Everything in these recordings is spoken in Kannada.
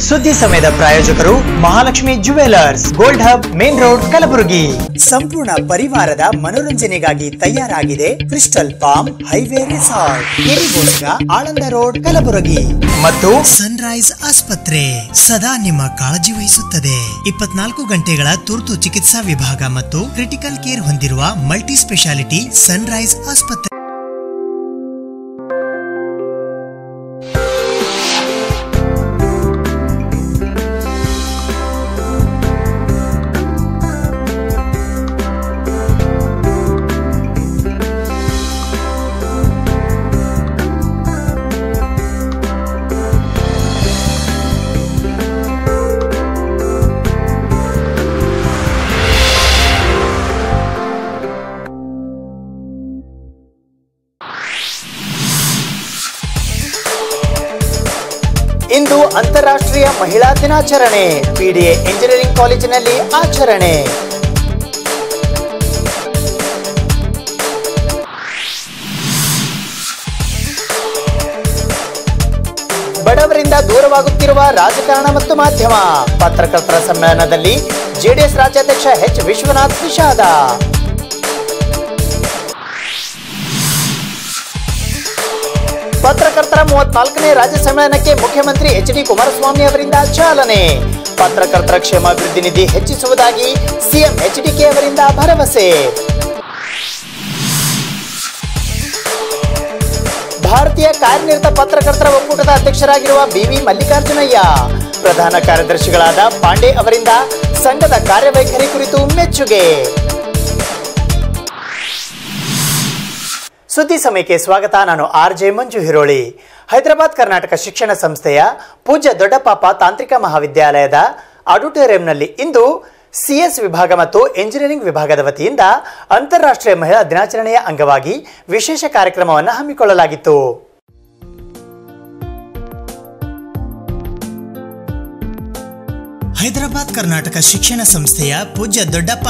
ಸುದ್ದಿ ಸಮಯದ ಪ್ರಾಯೋಜಕರು Mahalakshmi jewellers, gold hub, main road, Kalaburagi. ಸಂಪೂರ್ಣ ಪರಿವಾರದ ಮನೋರಂಜನೆಗಾಗಿ ತಯಾರಾಗಿದೆ ಕ್ರಿಸ್ಟಲ್ ಪಾಮ್ ಹೈವೇ ರಿಸಾರ್ಟ್, ಕೆರಿಗೋಸ್ಕರ, ಆಳಂದ ರೋಡ್, ಕಲಬುರಗಿ. ಮತ್ತು ಸನ್ರೈಸ್ ಆಸ್ಪತ್ರೆ ಸದಾ ನಿಮ್ಮ ಕಾಳಜಿ ವಹಿಸುತ್ತದೆ. 24 ಗಂಟೆಗಳ ತುರ್ತು ಚಿಕಿತ್ಸಾ ವಿಭಾಗ ಮತ್ತು ಕ್ರಿಟಿಕಲ್ ಕೇರ್ ಹೊಂದಿರುವ ಮಲ್ಟಿ ಸ್ಪೆಷಾಲಿಟಿ ಸನ್ರೈಸ್ ಆಸ್ಪತ್ರೆ. ಇಂದು ಅಂತಾರಾಷ್ಟ್ರೀಯ ಮಹಿಳಾ ದಿನಾಚರಣೆ. ಪಿಡಿಎ ಇಂಜಿನಿಯರಿಂಗ್ ಕಾಲೇಜಿನಲ್ಲಿ ಆಚರಣೆ. ಬಡವರಿಂದ ದೂರವಾಗುತ್ತಿರುವ ರಾಜಕಾರಣ ಮತ್ತು ಮಾಧ್ಯಮ. ಪತ್ರಕರ್ತರ ಸಮ್ಮೇಳನದಲ್ಲಿ ಜೆಡಿಎಸ್ ರಾಜ್ಯಾಧ್ಯಕ್ಷ ಎಚ್ ವಿಶ್ವನಾಥ್ ವಿಷಾದ. ಪತ್ರಕರ್ತರ 34ನೇ ರಾಜ್ಯ ಸಮ್ಮೇಳನಕ್ಕೆ ಮುಖ್ಯಮಂತ್ರಿ ಎಚ್.ಡಿ. ಕುಮಾರಸ್ವಾಮಿ ಅವರಿಂದ ಚಾಲನೆ. ಪತ್ರಕರ್ತರ ಕ್ಷೇಮಾಭಿವೃದ್ಧಿ ನಿಧಿ ಹೆಚ್ಚಿಸುವುದಾಗಿ ಸಿಎಂ ಎಚ್.ಡಿ.ಕೆ ಅವರಿಂದ ಭರವಸೆ. ಭಾರತೀಯ ಕಾರ್ಯನಿರತ ಪತ್ರಕರ್ತರ ಒಕ್ಕೂಟದ ಅಧ್ಯಕ್ಷರಾಗಿರುವ ಬಿವಿ ಮಲ್ಲಿಕಾರ್ಜುನಯ್ಯ, ಪ್ರಧಾನ ಕಾರ್ಯದರ್ಶಿಗಳಾದ ಪಾಂಡೆ ಅವರಿಂದ ಸಂಘದ ಕಾರ್ಯವೈಖರಿ ಕುರಿತು ಮೆಚ್ಚುಗೆ. ಸುದ್ದಿ ಸಮಯಕ್ಕೆ ಸ್ವಾಗತ. ನಾನು ಆರ್.ಜೆ. ಮಂಜು ಹಿರೋಳಿ. ಹೈದರಾಬಾದ್ ಕರ್ನಾಟಕ ಶಿಕ್ಷಣ ಸಂಸ್ಥೆಯ ಪೂಜ್ಯ ದೊಡ್ಡಪಾಪ ತಾಂತ್ರಿಕ ಮಹಾವಿದ್ಯಾಲಯದ ಆಡಿಟೋರಿಯಂನಲ್ಲಿ ಇಂದು ಸಿಎಸ್ ವಿಭಾಗ ಮತ್ತು ಎಂಜಿನಿಯರಿಂಗ್ ವಿಭಾಗದ ವತಿಯಿಂದ ಅಂತಾರಾಷ್ಟ್ರೀಯ ಮಹಿಳಾ ದಿನಾಚರಣೆಯ ಅಂಗವಾಗಿ ವಿಶೇಷ ಕಾರ್ಯಕ್ರಮವನ್ನು ಹಮ್ಮಿಕೊಳ್ಳಲಾಗಿತ್ತು. ಹೈದರಾಬಾದ್ ಕರ್ನಾಟಕ ಶಿಕ್ಷಣ ಸಂಸ್ಥೆಯ ಪೂಜ್ಯ ದೊಡ್ಡಪ್ಪ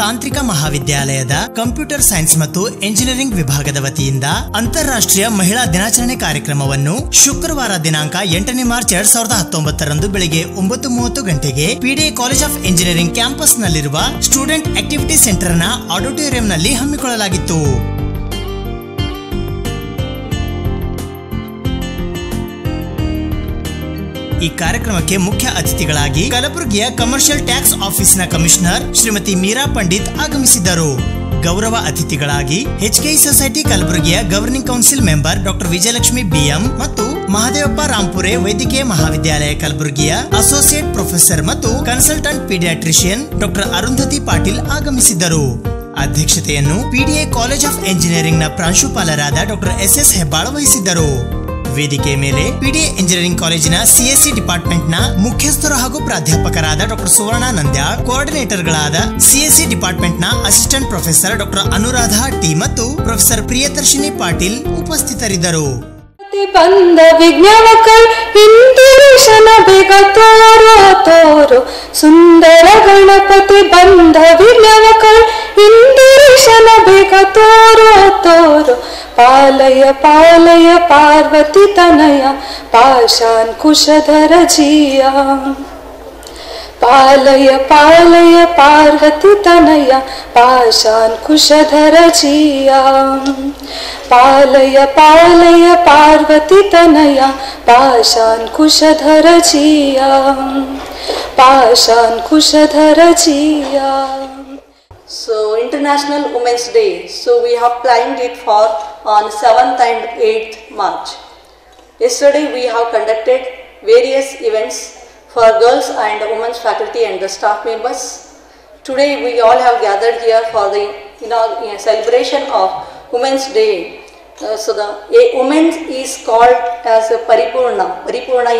ತಾಂತ್ರಿಕ ಮಹಾವಿದ್ಯಾಲಯದ ಕಂಪ್ಯೂಟರ್ ಸೈನ್ಸ್ ಮತ್ತು ಎಂಜಿನಿಯರಿಂಗ್ ವಿಭಾಗದ ವತಿಯಿಂದ ಅಂತಾರಾಷ್ಟ್ರೀಯ ಮಹಿಳಾ ದಿನಾಚರಣೆ ಕಾರ್ಯಕ್ರಮವನ್ನು ಶುಕ್ರವಾರ ದಿನಾಂಕ 8ನೇ ಮಾರ್ಚ್ 2019 ಬೆಳಿಗ್ಗೆ 9:30 ಗಂಟೆಗೆ PDA college of engineering campus ನಲ್ಲಿರುವ ಸ್ಟೂಡೆಂಟ್ ಆಕ್ಟಿವಿಟಿ ಸೆಂಟರ್ ನ ಆಡಿಟೋರಿಯಂನಲ್ಲಿ ಹಮ್ಮಿಕೊಳ್ಳಲಾಗಿತ್ತು. ಈ ಕಾರ್ಯಕ್ರಮಕ್ಕೆ ಮುಖ್ಯ ಅತಿಥಿಗಳಾಗಿ ಕಲಬುರಗಿಯ ಕಮರ್ಷಿಯಲ್ ಟ್ಯಾಕ್ಸ್ ಆಫೀಸ್ನ ಕಮಿಷನರ್ ಶ್ರೀಮತಿ ಮೀರಾ ಪಂಡಿತ್ ಆಗಮಿಸಿದ್ದರು. ಗೌರವ ಅತಿಥಿಗಳಾಗಿ ಎಚ್ಕೆಇ ಸೊಸೈಟಿ ಕಲಬುರಗಿಯ governing council member doctor Vijayalakshmi BM ಮತ್ತು ಮಹದೇವಪ್ಪ ರಾಂಪುರೆ ವೈದ್ಯಕೀಯ ಮಹಾವಿದ್ಯಾಲಯ ಕಲಬುರಗಿಯ ಅಸೋಸಿಯೇಟ್ ಪ್ರೊಫೆಸರ್ ಮತ್ತು consultant paediatrician doctor Arundhati Patil ಆಗಮಿಸಿದ್ದರು. ಅಧ್ಯಕ್ಷತೆಯನ್ನು ಪಿಡಿಎ ಕಾಲೇಜ್ ಆಫ್ ಎಂಜಿನಿಯರಿಂಗ್ ನ ಪ್ರಾಂಶುಪಾಲರಾದ ಡಾಕ್ಟರ್ ಎಸ್ ಹೆಬ್ಬಾಳ ವಹಿಸಿದ್ದರು. ವೇದಿಕೆ ಮೇಲೆ ಪಿಡಿಎ ಇಂಜಿನಿಯರಿಂಗ್ ಕಾಲೇಜಿನ ಸಿಎಸ್ಸಿ ಡಿಪಾರ್ಟ್ಮೆಂಟ್ ನ ಮುಖ್ಯಸ್ಥರು ಹಾಗೂ ಪ್ರಾಧ್ಯಾಪಕರಾದ ಡಾಕ್ಟರ್ ಸುವರ್ಣ ನಂದ್ಯಾಳ್, ಕೋಆರ್ಡಿನೇಟರ್ಗಳಾದ ಸಿಎಸ್ಸಿ ಡಿಪಾರ್ಟ್ಮೆಂಟ್ ನ assistant professor doctor Anuradha T ಮತ್ತು ಪ್ರೊಫೆಸರ್ ಪ್ರಿಯದರ್ಶಿನಿ ಪಾಟೀಲ್ ಉಪಸ್ಥಿತರಿದ್ದರು. ಬಂದ ವಿಜ್ಞಾನಕಲ್ ಹಿಂದಿರುಷನ ಬೇಗ ತೋರೋ ತೋರೋ ಸುಂದರ ಗಣಪತಿ ಬಂದ ವಿಜ್ಞಾನಕಲ್ ಹಿಂದಿರುಷನ ಬೇಗ ತೋರೋ ತೋರೋ ಪಾಲಯ ಪಾಲಯ Parvati ತನಯ ಪಾಶಾನ್ ಕುಶಧರ ಜಿಯ ಪಾಲಯ ಪಾಲಯ Parvati ತನಯ ಪಾಶಾನ್ ಕುಶಧರ ಜಿಯ ಪಾಲಯ ಪಾಲಯ Parvati ತನಯ ಪಾಶಾನ್ ಕುಶಧರ ಜಿಯ ಪಾಶಾನ್ ಕುಶಧರ ಜಿಯ. So International Women's Day, so we have planned it for on 7th and 8th March. Yesterday we have conducted various events for girls and women's faculty and the staff members. Today we all have gathered here for the celebration of Women's Day. So a woman is called as a Paripurna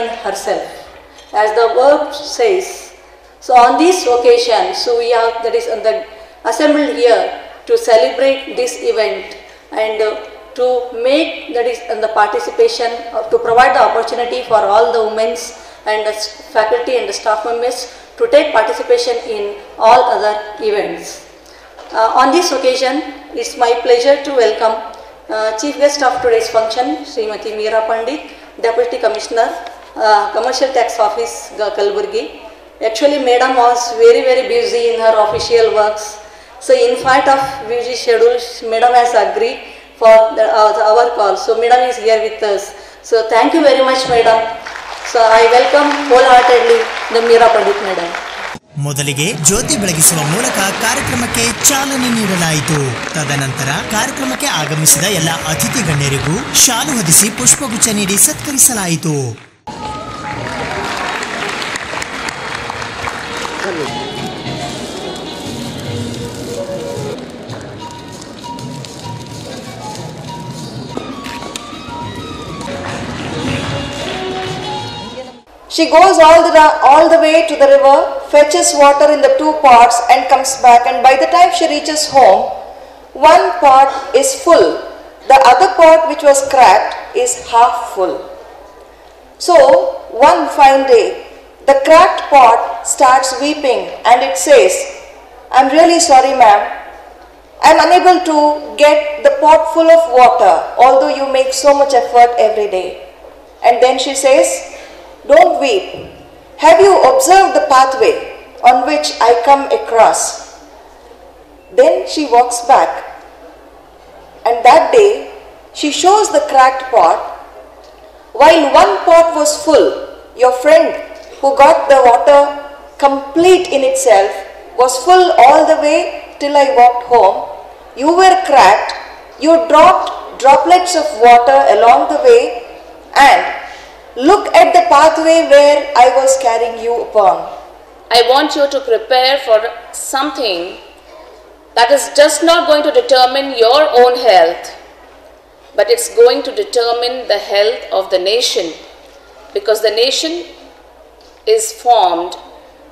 in herself, as the word says. So on this occasion, so we have assembled here to celebrate this event and to make the participation to provide the opportunity for all the women and the faculty and the staff members to take participation in all other events. On this occasion, it's my pleasure to welcome Chief Guest of today's function, Srimati Meera Pandit, Deputy Commissioner, Commercial Tax Office, Kalaburgi. Actually, Madam was very busy in her official works. So, in spite of busy schedule, Madam has agreed for our call. So, Madam is here with us. So, thank you very much, Madam. So, I welcome wholeheartedly the Meera Pandit Madam. ಮೊದಲಿಗೆ ಜ್ಯೋತಿ ಬೆಳಗಿಸುವ ಮೂಲಕ ಕಾರ್ಯಕ್ರಮಕ್ಕೆ ಚಾಲನೆ ನೀಡಲಾಯಿತು. ತದನಂತರ ಕಾರ್ಯಕ್ರಮಕ್ಕೆ ಆಗಮಿಸಿದ ಎಲ್ಲ ಅತಿಥಿ ಗಣ್ಯರಿಗೂ ಶಾಲು ಹೊದಿಸಿ ಪುಷ್ಪಗುಚ್ಛ ನೀಡಿ ಸತ್ಕರಿಸಲಾಯಿತು. She goes all the way to the river, fetches water in the 2 pots and comes back, and by the time she reaches home, 1 pot is full. The other pot, which was cracked, is half full. So, one fine day, the cracked pot starts weeping and it says, "I'm really sorry, ma'am. I'm unable to get the pot full of water, although you make so much effort every day." And then she says, "Don't weep. Have you observed the pathway on which I come across?" Then she walks back, and that day she shows the cracked pot. While 1 pot was full, your friend who got the water complete in itself was full all the way till I walked home. You were cracked, you dropped droplets of water along the way, and look at the pathway where I was carrying you upon. I want you to prepare for something that is just not going to determine your own health, but it's going to determine the health of the nation, because the nation is formed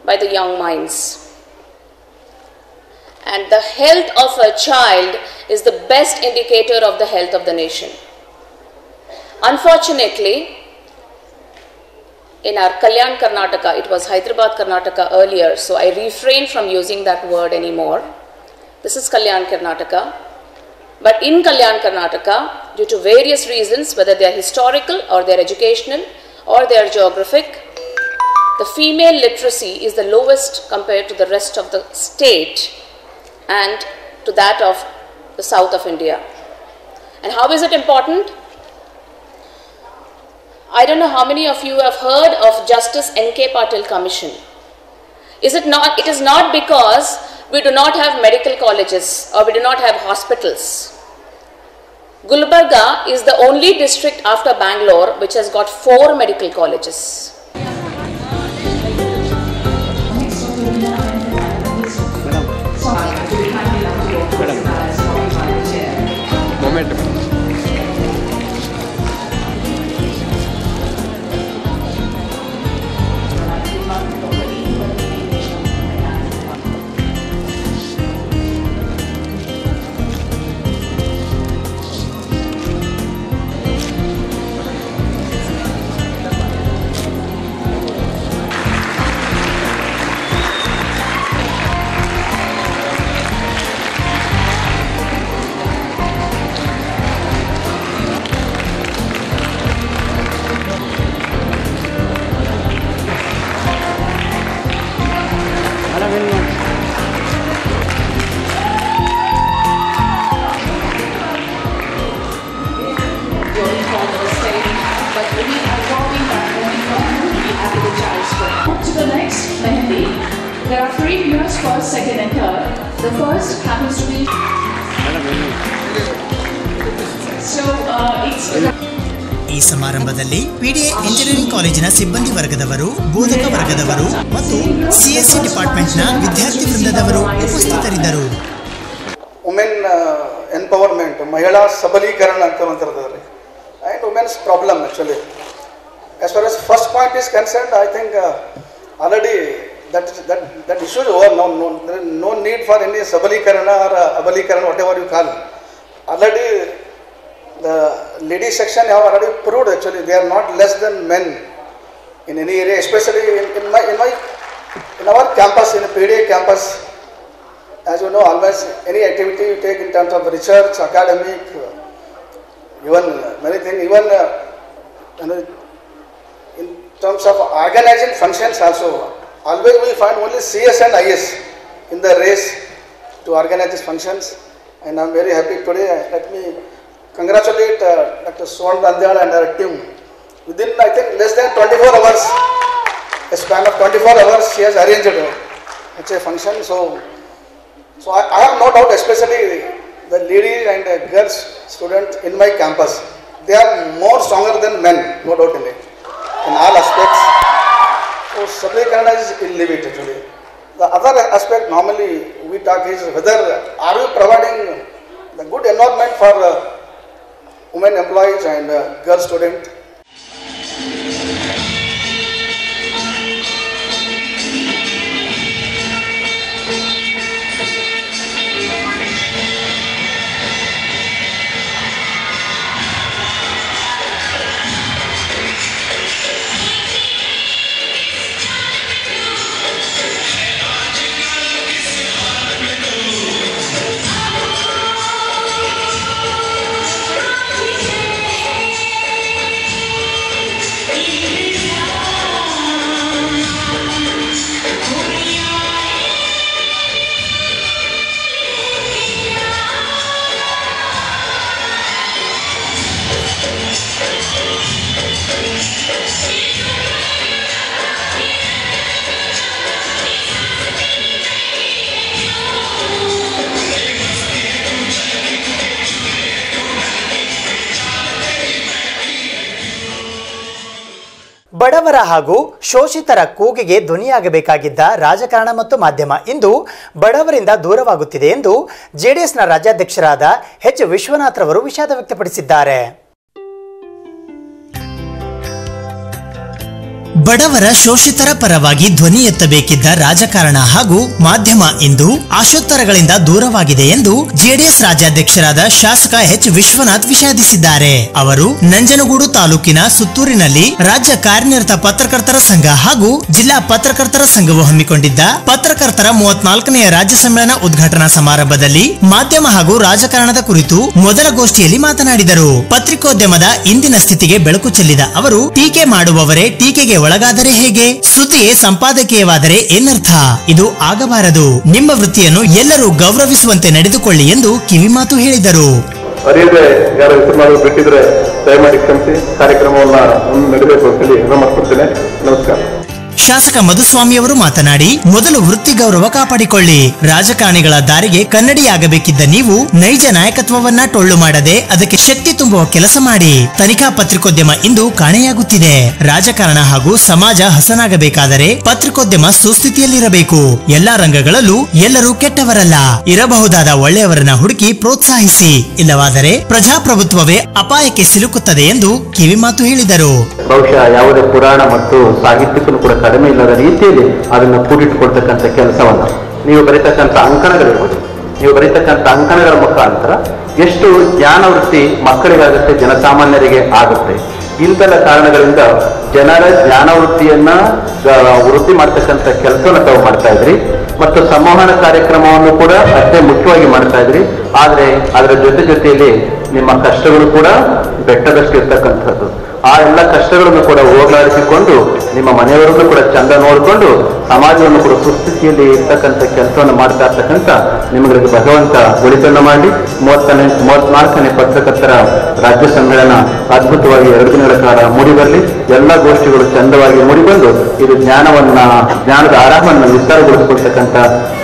by the young minds. And the health of a child is the best indicator of the health of the nation. Unfortunately, in our Kalyan Karnataka, it was Hyderabad Karnataka earlier, so I refrain from using that word anymore. This is Kalyan Karnataka. But in Kalyan Karnataka, due to various reasons, whether they are historical or they are educational or they are geographic, the female literacy is the lowest compared to the rest of the state and to that of the south of India. And how is it important? I don't know how many of you have heard of Justice N.K. Patil Commission. It is not because we do not have medical colleges or we do not have hospitals. Gulbarga is the only district after Bangalore which has got 4 medical colleges. There are 3 winners, first, second and third. The first happens to be... So, it's... ಈ ಸಮಾರಂಭದಲ್ಲಿ ಪಿಡಿಎ ಇಂಜಿನಿಯರಿಂಗ್ ಕಾಲೇಜಿನ ಸಿಬ್ಬಂದಿ ವರ್ಗದವರು, ಬೋಧಕ ವರ್ಗದವರು ಮತ್ತು ಸಿಎಸ್ಸಿ ಡಿಪಾರ್ಟ್ಮೆಂಟ್ನ ವಿದ್ಯಾರ್ಥಿ ವೃಂದದವರು ಉಪಸ್ಥಿತರಿದ್ದರು. ವುಮೆನ್ ಎಂಪವರ್ಮೆಂಟ್, ಮಹಿಳಾ ಸಬಲೀಕರಣ ಅಂತ ಅಂತಿರ್ತಾರೆ. And women's problem actually. As for as first point is concerned, I think already that issue is over. There is no need for any Sabalikaran or Abalikaran, whatever you call. Already the lady section have already proved actually they are not less than men in any area, especially in our campus, in the PDA campus. As you know, always any activity you take in terms of research, academic, even many things, even in terms of organizing functions also, always we find only CS and IS in the race to organize these functions. And I am very happy today. Let me congratulate Dr. Swan Dandiyal and her team. Within, I think, less than 24 hours, a span of 24 hours, she has arranged such a function. So I have no doubt, especially the ladies and girls students in my campus, they are more stronger than men, no doubt in it, in all aspects. So Sabaleekarna is illimitable actually. The other aspect normally we talk is whether are we providing the good environment for women employees and girl students. ಬಡವರ ಹಾಗೂ ಶೋಷಿತರ ಕೂಗಿಗೆ ಧ್ವನಿಯಾಗಬೇಕಾಗಿದ್ದ ರಾಜಕಾರಣ ಮತ್ತು ಮಾಧ್ಯಮ ಇಂದು ಬಡವರಿಂದ ದೂರವಾಗುತ್ತಿದೆ ಎಂದು ಜೆಡಿಎಸ್ನ ರಾಜ್ಯಾಧ್ಯಕ್ಷರಾದ ಎಚ್ ವಿಶ್ವನಾಥ್ ರವರು ವಿಷಾದ ವ್ಯಕ್ತಪಡಿಸಿದ್ದಾರೆ. ಬಡವರ ಶೋಷಿತರ ಪರವಾಗಿ ಧ್ವನಿ ಎತ್ತಬೇಕಿದ್ದ ರಾಜಕಾರಣ ಹಾಗೂ ಮಾಧ್ಯಮ ಇಂದು ಆಶೋತ್ತರಗಳಿಂದ ದೂರವಾಗಿದೆ ಎಂದು ಜೆಡಿಎಸ್ ರಾಜ್ಯಾಧ್ಯಕ್ಷರಾದ ಶಾಸಕ ಎಚ್ ವಿಶ್ವನಾಥ್ ವಿಷಾದಿಸಿದ್ದಾರೆ. ಅವರು ನಂಜನಗೂಡು ತಾಲೂಕಿನ ಸುತ್ತೂರಿನಲ್ಲಿ ರಾಜ್ಯ ಕಾರ್ಯನಿರತ ಪತ್ರಕರ್ತರ ಸಂಘ ಹಾಗೂ ಜಿಲ್ಲಾ ಪತ್ರಕರ್ತರ ಸಂಘವು ಹಮ್ಮಿಕೊಂಡಿದ್ದ ಪತ್ರಕರ್ತರ 34ನೇ ರಾಜ್ಯ ಸಮ್ಮೇಳನ ಉದ್ಘಾಟನಾ ಸಮಾರಂಭದಲ್ಲಿ ಮಾಧ್ಯಮ ಹಾಗೂ ರಾಜಕಾರಣದ ಕುರಿತು ಮೊದಲ ಗೋಷ್ಠಿಯಲ್ಲಿ ಮಾತನಾಡಿದರು. ಪತ್ರಿಕೋದ್ಯಮದ ಇಂದಿನ ಸ್ಥಿತಿಗೆ ಬೆಳಕು ಚೆಲ್ಲಿದ ಅವರು ಟೀಕೆ ಮಾಡುವವರೇ ಟೀಕೆಗೆ ಒಳಗಾದರೆ ಹೇಗೆ? ಸುದ್ದಿಯೇ ಸಂಪಾದಕೀಯವಾದರೆ ಏನರ್ಥ? ಇದು ಆಗಬಾರದು. ನಿಮ್ಮ ವೃತ್ತಿಯನ್ನು ಎಲ್ಲರೂ ಗೌರವಿಸುವಂತೆ ನಡೆದುಕೊಳ್ಳಿ ಎಂದು ಕಿವಿಮಾತು ಹೇಳಿದರು. ಅರಿಯದೆ ಯಾರು ಹೆಸರು ಮಾಡೋದು ಬಿಟ್ಟಿದ್ರೆ ದಯಮಾಡಿ ಕ್ಷಮಿಸಿ. ಕಾರ್ಯಕ್ರಮವನ್ನ ನಡೆಸಬೇಕು ಅಂತ ಹೇಳಿ ವಿನಂತಿಸುತ್ತೇನೆ. ನಮಸ್ಕಾರ. ಶಾಸಕ ಮಧುಸ್ವಾಮಿಯವರು ಮಾತನಾಡಿ, ಮೊದಲು ವೃತ್ತಿ ಗೌರವ ಕಾಪಾಡಿಕೊಳ್ಳಿ. ರಾಜಕಾರಣಿಗಳ ದಾರಿಗೆ ಕನ್ನಡಿಯಾಗಬೇಕಿದ್ದ ನೀವು ನೈಜ ನಾಯಕತ್ವವನ್ನ ಟೊಳ್ಳು ಮಾಡದೆ ಅದಕ್ಕೆ ಶಕ್ತಿ ತುಂಬುವ ಕೆಲಸ ಮಾಡಿ. ತನಿಖಾ ಪತ್ರಿಕೋದ್ಯಮ ಇಂದು ಕಾಣೆಯಾಗುತ್ತಿದೆ. ರಾಜಕಾರಣ ಹಾಗೂ ಸಮಾಜ ಹಸನಾಗಬೇಕಾದರೆ ಪತ್ರಿಕೋದ್ಯಮ ಸುಸ್ಥಿತಿಯಲ್ಲಿರಬೇಕು. ಎಲ್ಲಾ ರಂಗಗಳಲ್ಲೂ ಎಲ್ಲರೂ ಕೆಟ್ಟವರಲ್ಲ. ಇರಬಹುದಾದ ಒಳ್ಳೆಯವರನ್ನ ಹುಡುಕಿ ಪ್ರೋತ್ಸಾಹಿಸಿ. ಇಲ್ಲವಾದರೆ ಪ್ರಜಾಪ್ರಭುತ್ವವೇ ಅಪಾಯಕ್ಕೆ ಸಿಲುಕುತ್ತದೆ ಎಂದು ಕಿವಿಮಾತು ಹೇಳಿದರು. ಬಹುಶಃ ಯಾವುದೇ ಪುರಾಣ ಮತ್ತು ಸಾಹಿತ್ಯಕ್ಕೂ ಕೂಡ ಕಡಿಮೆ ಇಲ್ಲದ ರೀತಿಯಲ್ಲಿ ಅದನ್ನು ಕೂಡಿಟ್ಟುಕೊಳ್ತಕ್ಕಂಥ ಕೆಲಸವನ್ನ ನೀವು ಬರೀತಕ್ಕಂಥ ಅಂಕಣಗಳಿರ್ಬೋದು. ನೀವು ಬರೀತಕ್ಕಂಥ ಅಂಕಣಗಳ ಮುಖಾಂತರ ಎಷ್ಟು ಜ್ಞಾನ ವೃತ್ತಿ ಮಕ್ಕಳಿಗಾಗುತ್ತೆ, ಜನಸಾಮಾನ್ಯರಿಗೆ ಆಗುತ್ತೆ. ಇಂತೆಲ್ಲ ಕಾರಣಗಳಿಂದ ಜನರ ಜ್ಞಾನ ವೃತ್ತಿಯನ್ನ ವೃದ್ಧಿ ಮಾಡ್ತಕ್ಕಂಥ ಕೆಲಸವನ್ನು ತಾವು ಮಾಡ್ತಾ ಇದ್ರಿ ಮತ್ತು ಸಂವಹನ ಕಾರ್ಯಕ್ರಮವನ್ನು ಕೂಡ ಅಷ್ಟೇ ಮುಖ್ಯವಾಗಿ ಮಾಡ್ತಾ ಇದ್ರಿ. ಆದರೆ ಅದರ ಜೊತೆಯಲ್ಲಿ ನಿಮ್ಮ ಕಷ್ಟಗಳು ಕೂಡ ಬೆಟ್ಟದಷ್ಟು ಇರ್ತಕ್ಕಂಥದ್ದು. ಆ ಎಲ್ಲ ಕಷ್ಟಗಳನ್ನು ಕೂಡ ಹೋಗಲಾಡಿಸಿಕೊಂಡು ನಿಮ್ಮ ಮನೆಯವರನ್ನು ಕೂಡ ಚಂದ ನೋಡಿಕೊಂಡು ಸಮಾಜವನ್ನು ಕೂಡ ಸುಸ್ಥಿತಿಯಲ್ಲಿ ಇರ್ತಕ್ಕಂಥ ಕೆಲಸವನ್ನು ಮಾಡ್ತಾ ಇರ್ತಕ್ಕಂಥ ನಿಮಗೆ ಭಗವಂತ ಒಳಿತನ್ನು ಮಾಡಿ 34ನೇ ಪತ್ರಕರ್ತರ ರಾಜ್ಯ ಸಮ್ಮೇಳನ ಅದ್ಭುತವಾಗಿ 2 ದಿನಗಳ ಕಾಲ ಮೂಡಿಬರಲಿ. ಎಲ್ಲ ಗೋಷ್ಠಿಗಳು ಚಂದವಾಗಿ ಮೂಡಿಬಂದು ಇದು ಜ್ಞಾನದ ಆರಾಮವನ್ನು ವಿಸ್ತಾರಗೊಳಿಸಿಕೊಳ್ತಕ್ಕಂಥ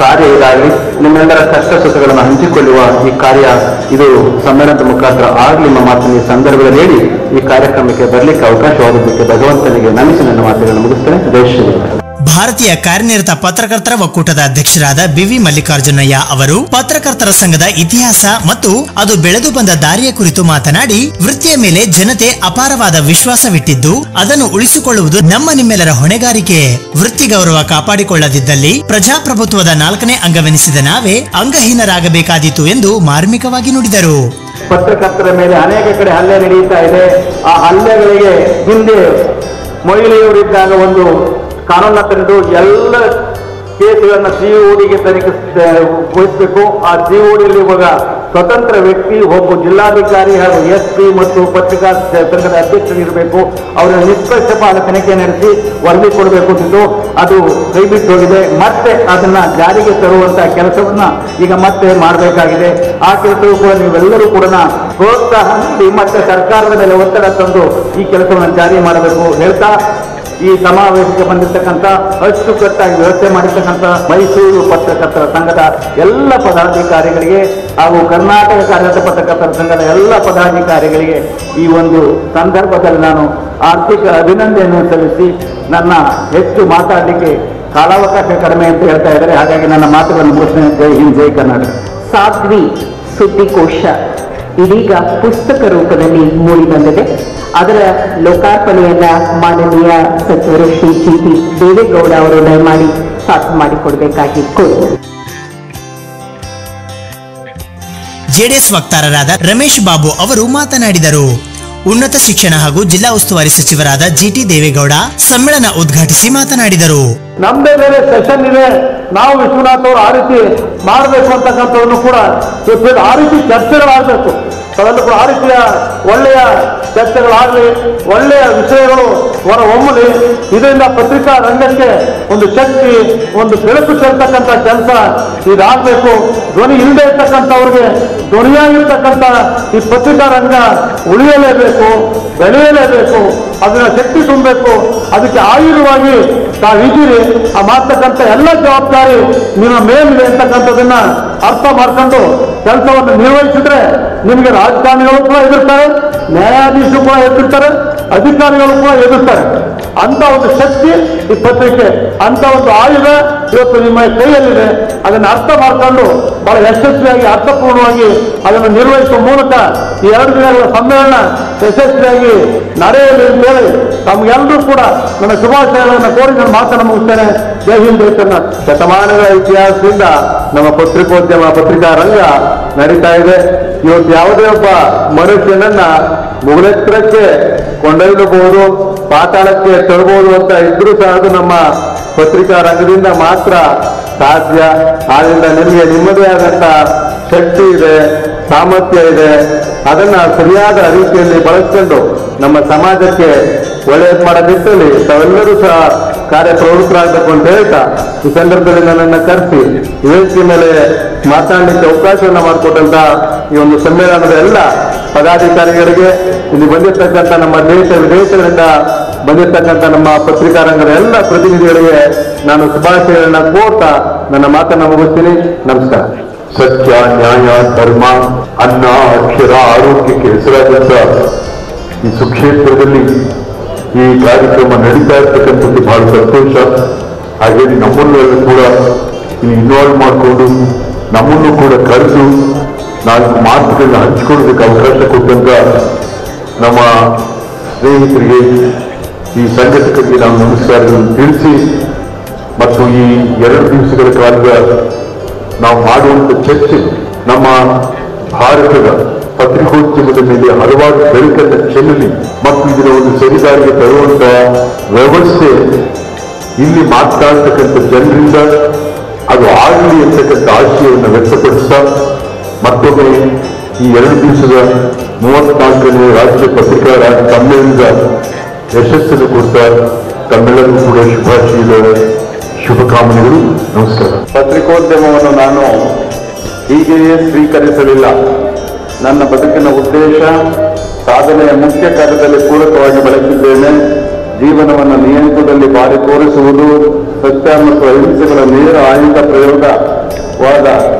ಕಾರ್ಯ ಇದಾಗಲಿ. ನಿಮ್ಮೆಲ್ಲರ ಕಷ್ಟ ಸುಖಗಳನ್ನು ಹಂಚಿಕೊಳ್ಳುವ ಈ ಕಾರ್ಯ ಇದು ಸಮ್ಮೇಳನದ ಮುಖಾಂತರ ಆಗಲಿ ಎಂಬ ಮಾತನ್ನು ಈ ಸಂದರ್ಭದಲ್ಲಿ ಹೇಳಿ ಈ ಕಾರ್ಯಕ್ರಮಕ್ಕೆ ಬರಲಿಕ್ಕೆ ಅವಕಾಶವಾದದ್ದಕ್ಕೆ ಭಗವಂತನಿಗೆ ನಮಿಸಿ ನನ್ನ ಮಾತುಗಳನ್ನು ಮುಗಿಸ್ತೇನೆ. ಜೈ ಶ್ರೀರಾಮ್. ಭಾರತೀಯ ಕಾರ್ಯನಿರತ ಪತ್ರಕರ್ತರ ಒಕ್ಕೂಟದ ಅಧ್ಯಕ್ಷರಾದ ಬಿವಿ ಮಲ್ಲಿಕಾರ್ಜುನಯ್ಯ ಅವರು ಪತ್ರಕರ್ತರ ಸಂಘದ ಇತಿಹಾಸ ಮತ್ತು ಅದು ಬೆಳೆದು ಬಂದ ದಾರಿಯ ಕುರಿತು ಮಾತನಾಡಿ, ವೃತ್ತಿಯ ಮೇಲೆ ಜನತೆ ಅಪಾರವಾದ ವಿಶ್ವಾಸವಿಟ್ಟಿದ್ದು ಅದನ್ನು ಉಳಿಸಿಕೊಳ್ಳುವುದು ನಮ್ಮ ನಿಮ್ಮೆಲ್ಲರ ಹೊಣೆಗಾರಿಕೆ. ವೃತ್ತಿ ಗೌರವ ಕಾಪಾಡಿಕೊಳ್ಳದಿದ್ದಲ್ಲಿ ಪ್ರಜಾಪ್ರಭುತ್ವದ 4ನೇ ಅಂಗವೆನಿಸಿದ ನಾವೇ ಅಂಗಹೀನರಾಗಬೇಕಾದೀತು ಎಂದು ಮಾರ್ಮಿಕವಾಗಿ ನುಡಿದರು. ಪತ್ರಕರ್ತರ ಮೇಲೆ ಅನೇಕ ಕಡೆ ಹಲ್ಲೆ ನಡೆಯುತ್ತಾ ಇದೆ. ಆ ಹಲ್ಲೆಗಳಿಗೆ ಹಿಂದೆ ಮಹಿಳೆಯರಿದ್ದಾಗ ಒಂದು ಕಾನೂನ ತಂದು ಎಲ್ಲ ಕೇಸುಗಳನ್ನ ಸಿಒಡಿಗೆ ತನಿಖೆ ವಹಿಸಬೇಕು. ಆ ಸಿಒಡಿಯಲ್ಲಿ ಇವಾಗ ಸ್ವತಂತ್ರ ವ್ಯಕ್ತಿ, ಒಬ್ಬ ಜಿಲ್ಲಾಧಿಕಾರಿ ಹಾಗೂ SP ಮತ್ತು ಪತ್ರಿಕಾ ಸಂಘದ ಅಧ್ಯಕ್ಷರಿರಬೇಕು. ಅವರ ನಿಷ್ಪಕ್ಷಪಾತ ತನಿಖೆ ನಡೆಸಿ ವರದಿ ಕೊಡಬೇಕು ಅಂತಿದ್ದು ಅದು ಕೈಬಿಟ್ಟು ಹೋಗಿದೆ. ಮತ್ತೆ ಅದನ್ನ ಜಾರಿಗೆ ತರುವಂತ ಕೆಲಸವನ್ನ ಈಗ ಮತ್ತೆ ಮಾಡಬೇಕಾಗಿದೆ. ಆ ಕೆಲಸವೂ ಕೂಡ ನೀವೆಲ್ಲರೂ ಕೂಡ ಪ್ರೋತ್ಸಾಹ ನೀಡಿ ಮತ್ತೆ ಸರ್ಕಾರದ ಮೇಲೆ ಒತ್ತಡ ತಂದು ಈ ಕೆಲಸವನ್ನು ಜಾರಿ ಮಾಡಬೇಕು ಹೇಳ್ತಾ, ಈ ಸಮಾವೇಶಕ್ಕೆ ಬಂದಿರತಕ್ಕಂಥ ಅಚ್ಚುಕಟ್ಟಾಗಿ ವ್ಯವಸ್ಥೆ ಮಾಡಿರ್ತಕ್ಕಂಥ ಮೈಸೂರು ಪತ್ರಕರ್ತರ ಸಂಘದ ಎಲ್ಲ ಪದಾಧಿಕಾರಿಗಳಿಗೆ ಹಾಗೂ ಕರ್ನಾಟಕ ಕಾರ್ಯರತ ಪತ್ರಕರ್ತರ ಸಂಘದ ಎಲ್ಲ ಪದಾಧಿಕಾರಿಗಳಿಗೆ ಈ ಒಂದು ಸಂದರ್ಭದಲ್ಲಿ ನಾನು ಆರ್ಥಿಕ ಅಭಿನಂದನೆಯನ್ನು ಸಲ್ಲಿಸಿ ನನ್ನ ಹೆಚ್ಚು ಮಾತಾಡಲಿಕ್ಕೆ ಕಾಲಾವಕಾಶ ಕಡಿಮೆ ಅಂತ ಹೇಳ್ತಾ ಇದ್ದಾರೆ. ಹಾಗಾಗಿ ನನ್ನ ಮಾತುಗಳನ್ನು ಮುಗಿಸ್ತೇನೆ. ಜೈ ಹಿಂದ್, ಜೈ ಕರ್ನಾಟಕ. ಸಾಧ್ವಿ ಸುದ್ದಿಕೋಶ ಇದೀಗ ಪುಸ್ತಕ ರೂಪದಲ್ಲಿ ಮೂಡಿ ಬಂದಿದೆ. ಅದರ ಲೋಕಾರ್ಪಣೆಯನ್ನ ಮಾನನೀಯ ಸಚಿವರು ಶ್ರೀ GT ದೇವೇಗೌಡ ಅವರು ದಯಮಾಡಿ ಸಾಥ್ ಮಾಡಿಕೊಡ್ಬೇಕಾಗಿ ಕೋರುತ್ತೇನೆ. ಜೆಡಿಎಸ್ ವಕ್ತಾರರಾದ ರಮೇಶ್ ಬಾಬು ಅವರು ಮಾತನಾಡಿದರು. ಉನ್ನತ ಶಿಕ್ಷಣ ಹಾಗೂ ಜಿಲ್ಲಾ ಉಸ್ತುವಾರಿ ಸಚಿವರಾದ GT ದೇವೇಗೌಡ ಸಮ್ಮೇಳನ ಉದ್ಘಾಟಿಸಿ ಮಾತನಾಡಿದರು. ನಮ್ದೇ ಬೇರೆ ಸೆಷನ್ ಇದೆ, ನಾವು ವಿಶ್ವನಾಥ್ ಅವರು ಆ ರೀತಿ ಮಾಡಬೇಕು ಅಂತಕ್ಕಂಥವನ್ನು ಕೂಡ ಆ ರೀತಿ ಚರ್ಚೆಗಳಾಗಬೇಕು. ಅವೆಲ್ಲ ಕೂಡ ಆ ರೀತಿಯ ಒಳ್ಳೆಯ ಚರ್ಚೆಗಳಾಗಲಿ, ಒಳ್ಳೆಯ ವಿಷಯಗಳು ಹೊರ ಹೊಮ್ಮಲಿ. ಇದರಿಂದ ಪತ್ರಿಕಾ ರಂಗಕ್ಕೆ ಒಂದು ಶಕ್ತಿ, ಒಂದು ಬೆಳಕು ಚೆಲ್ತಕ್ಕಂಥ ಕೆಲಸ ಇದಾಗಬೇಕು. ಧ್ವನಿ ಇಲ್ಲದೆ ಇರ್ತಕ್ಕಂಥವ್ರಿಗೆ ಧ್ವನಿಯಾಗಿರ್ತಕ್ಕಂಥ ಈ ಪತ್ರಿಕಾ ರಂಗ ಉಳಿಯಲೇಬೇಕು, ಬೆಳೆಯಲೇಬೇಕು, ಅದನ್ನ ಶಕ್ತಿ ತುಂಬಬೇಕು. ಅದಕ್ಕೆ ಆಯುಧವಾಗಿ ತಾವಿದ್ದೀರಿ. ಆ ಮಾಡ್ತಕ್ಕಂಥ ಎಲ್ಲ ಜವಾಬ್ದಾರಿ ನಿಮ್ಮ ಮೇಲಿದೆ ಅಂತಕ್ಕಂಥದನ್ನ ಅರ್ಥ ಮಾಡ್ಕೊಂಡು ಕೆಲಸವನ್ನು ನಿರ್ವಹಿಸಿದ್ರೆ ನಿಮಗೆ ರಾಜಕಾರಣಿಗಳು ಕೂಡ ಎದುರ್ತಾರೆ, ನ್ಯಾಯಾಧೀಶರು ಕೂಡ ಎದುರ್ತಾರೆ, ಅಧಿಕಾರಿಗಳು ಕೂಡ ಎದುರ್ತಾರೆ. ಅಂತ ಒಂದು ಶಕ್ತಿ ಈ ಪತ್ರಿಕೆ, ಅಂತ ಒಂದು ಆಯುಧ ಇವತ್ತು ನಿಮ್ಮ ಕೈಯಲ್ಲಿದೆ. ಅದನ್ನು ಅರ್ಥ ಮಾಡ್ಕೊಂಡು ಬಹಳ ಯಶಸ್ವಿಯಾಗಿ ಅರ್ಥಪೂರ್ಣವಾಗಿ ಅದನ್ನು ನಿರ್ವಹಿಸುವ ಮೂಲಕ ಈ 2 ದಿನಗಳ ಸಮ್ಮೇಳನ ಯಶಸ್ವಿಯಾಗಿ ನಡೆಯಲಿ ಅಂತೇಳಿ ತಮಗೆಲ್ಲರೂ ಕೂಡ ನನ್ನ ಶುಭಾಶಯಗಳನ್ನು ಕೋರಿ ನನ್ನ ಮಾತನ್ನು ಮುಗಿಸ್ತೇನೆ. ಜೈ ಹಿಂದ್, ಜೈ ಕರ್ನಾಟಕ. ಶತಮಾನಗಳ ಇತಿಹಾಸದಿಂದ ನಮ್ಮ ಪತ್ರಿಕೋದ್ಯಮ, ಪತ್ರಿಕಾ ರಂಗ ನಡೀತಾ ಇದೆ. ಇವತ್ತು ಯಾವುದೇ ಒಬ್ಬ ಮನುಷ್ಯನನ್ನ ಮುಗುಲೆತ್ತರಕ್ಕೆ ಕೊಂಡೊಯ್ಯಬಹುದು, ಪಾತಾಳಕ್ಕೆ ತರಬಹುದು ಅಂತ ಇದ್ರೂ ಸಹ ಅದು ನಮ್ಮ ಪತ್ರಿಕಾ ರಂಗದಿಂದ ಮಾತ್ರ ಸಾಧ್ಯ. ಆದ್ರಿಂದ ನಿಮಗೆ ನಿಮ್ಮದೇ ಆದಂತ ಶಕ್ತಿ ಇದೆ, ಸಾಮರ್ಥ್ಯ ಇದೆ. ಅದನ್ನ ಸರಿಯಾದ ರೀತಿಯಲ್ಲಿ ಬಳಸಿಕೊಂಡು ನಮ್ಮ ಸಮಾಜಕ್ಕೆ ಒಳ್ಳೆಯದು ಮಾಡೋ ನಿಟ್ಟಿನಲ್ಲಿ ತಾವೆಲ್ಲರೂ ಸಹ ಕಾರ್ಯಪ್ರವೃತ್ತರಾಗಬೇಕು ಅಂತ ಹೇಳ್ತಾ ಈ ಸಂದರ್ಭದಲ್ಲಿ ನನ್ನನ್ನು ಕರೆಸಿ ವೇದಿಕೆ ಮೇಲೆ ಮಾತನಾಡಲಿಕ್ಕೆ ಅವಕಾಶವನ್ನು ಮಾಡಿಕೊಟ್ಟಂತ ಈ ಒಂದು ಸಮ್ಮೇಳನದ ಎಲ್ಲ ಪದಾಧಿಕಾರಿಗಳಿಗೆ, ಇಲ್ಲಿ ಬಂದಿರತಕ್ಕಂಥ ನಮ್ಮ ದೇಶ ವಿದೇಶಗಳಿಂದ ಬಂದಿರತಕ್ಕಂಥ ನಮ್ಮ ಪತ್ರಿಕಾ ರಂಗದ ಎಲ್ಲ ಪ್ರತಿನಿಧಿಗಳಿಗೆ ನಾನು ಶುಭಾಶಯಗಳನ್ನ ಕೋರ್ತಾ ನನ್ನ ಮಾತನ್ನು ಮುಗಿಸ್ತೀನಿ. ನಮಸ್ಕಾರ. ಸತ್ಯ, ನ್ಯಾಯ, ಧರ್ಮ, ಅನ್ನ, ಅಕ್ಷರ, ಆರೋಗ್ಯಕ್ಕೆ ಹೆಸರಾದಂತ ಈ ಸುಕ್ಷೇತ್ರದಲ್ಲಿ ಈ ಕಾರ್ಯಕ್ರಮ ನಡೀತಾ ಇರ್ತಕ್ಕಂಥದ್ದು ಬಹಳ ಸಂತೋಷ. ಹಾಗೆ ನಮ್ಮನ್ನೆಲ್ಲ ಕೂಡ ಇಲ್ಲಿ ಇನ್ವಾಲ್ವ್ ಮಾಡಿಕೊಂಡು ನಮ್ಮನ್ನು ಕೂಡ ಕರೆದು 4 ಮಾತುಗಳನ್ನ ಹಂಚಿಕೊಳ್ಳೋದಕ್ಕೆ ಅವಕಾಶ ಕೊಟ್ಟಂತ ನಮ್ಮ ಸ್ನೇಹಿತರಿಗೆ, ಈ ಸಂಘಟಕರಿಗೆ ನಾವು ನಮಸ್ಕಾರಗಳನ್ನು ತಿಳಿಸಿ, ಮತ್ತು ಈ 2 ದಿವಸಗಳ ಕಾಲದ ನಾವು ಮಾಡುವಂತ ಚರ್ಚೆ ನಮ್ಮ ಭಾರತದ ಪತ್ರಿಕೋದ್ಯಮದ ಮೇಲೆ ಹಲವಾರು ಬೆಳಕನ್ನು ಚೆಲ್ಲಲಿ ಮತ್ತು ಇದರ ಒಂದು ಸರಿದಾರಿಗೆ ತರುವಂತ ವ್ಯವಸ್ಥೆ ಇಲ್ಲಿ ಮಾತನಾಡ್ತಕ್ಕಂಥ ಜನರಿಂದ ಅದು ಆಗಲಿ ಅಂತಕ್ಕಂಥ ಆಶಯವನ್ನು ವ್ಯಕ್ತಪಡಿಸ್ತಾ, ಮತ್ತೊಮ್ಮೆ ಈ 2 ದಿವಸದ 34ನೇ ರಾಜ್ಯ ಪತ್ರಿಕಾ ಸಮ್ಮೇಳನದ ಯಶಸ್ಸನ್ನು ಕೊಡ್ತಾ ತಮ್ಮೆಲ್ಲರಿಗೂ ಕೂಡ ಶುಭಾಶಯಗಳು, ಶುಭಕಾಮನೆಗಳು. ನಮಸ್ಕಾರ. ಪತ್ರಿಕೋದ್ಯಮವನ್ನು ನಾನು ಹೀಗೆಯೇ ಸ್ವೀಕರಿಸಲಿಲ್ಲ. ನನ್ನ ಬದುಕಿನ ಉದ್ದೇಶ ಸಾಧನೆಯ ಮುಖ್ಯ ಕಾರ್ಯದಲ್ಲಿ ಪೂರಕವಾಗಿ ಬಳಸಿದ್ದೇನೆ. ಜೀವನವನ್ನು ನಿಯಂತ್ರಣದಲ್ಲಿ ಬಾರಿ ತೋರಿಸುವುದು, ಸತ್ಯ ಮತ್ತು ಅಹಿಂಸೆಗಳ ನೇರ ಆಯುಧ ಪ್ರಯೋಗವಾದ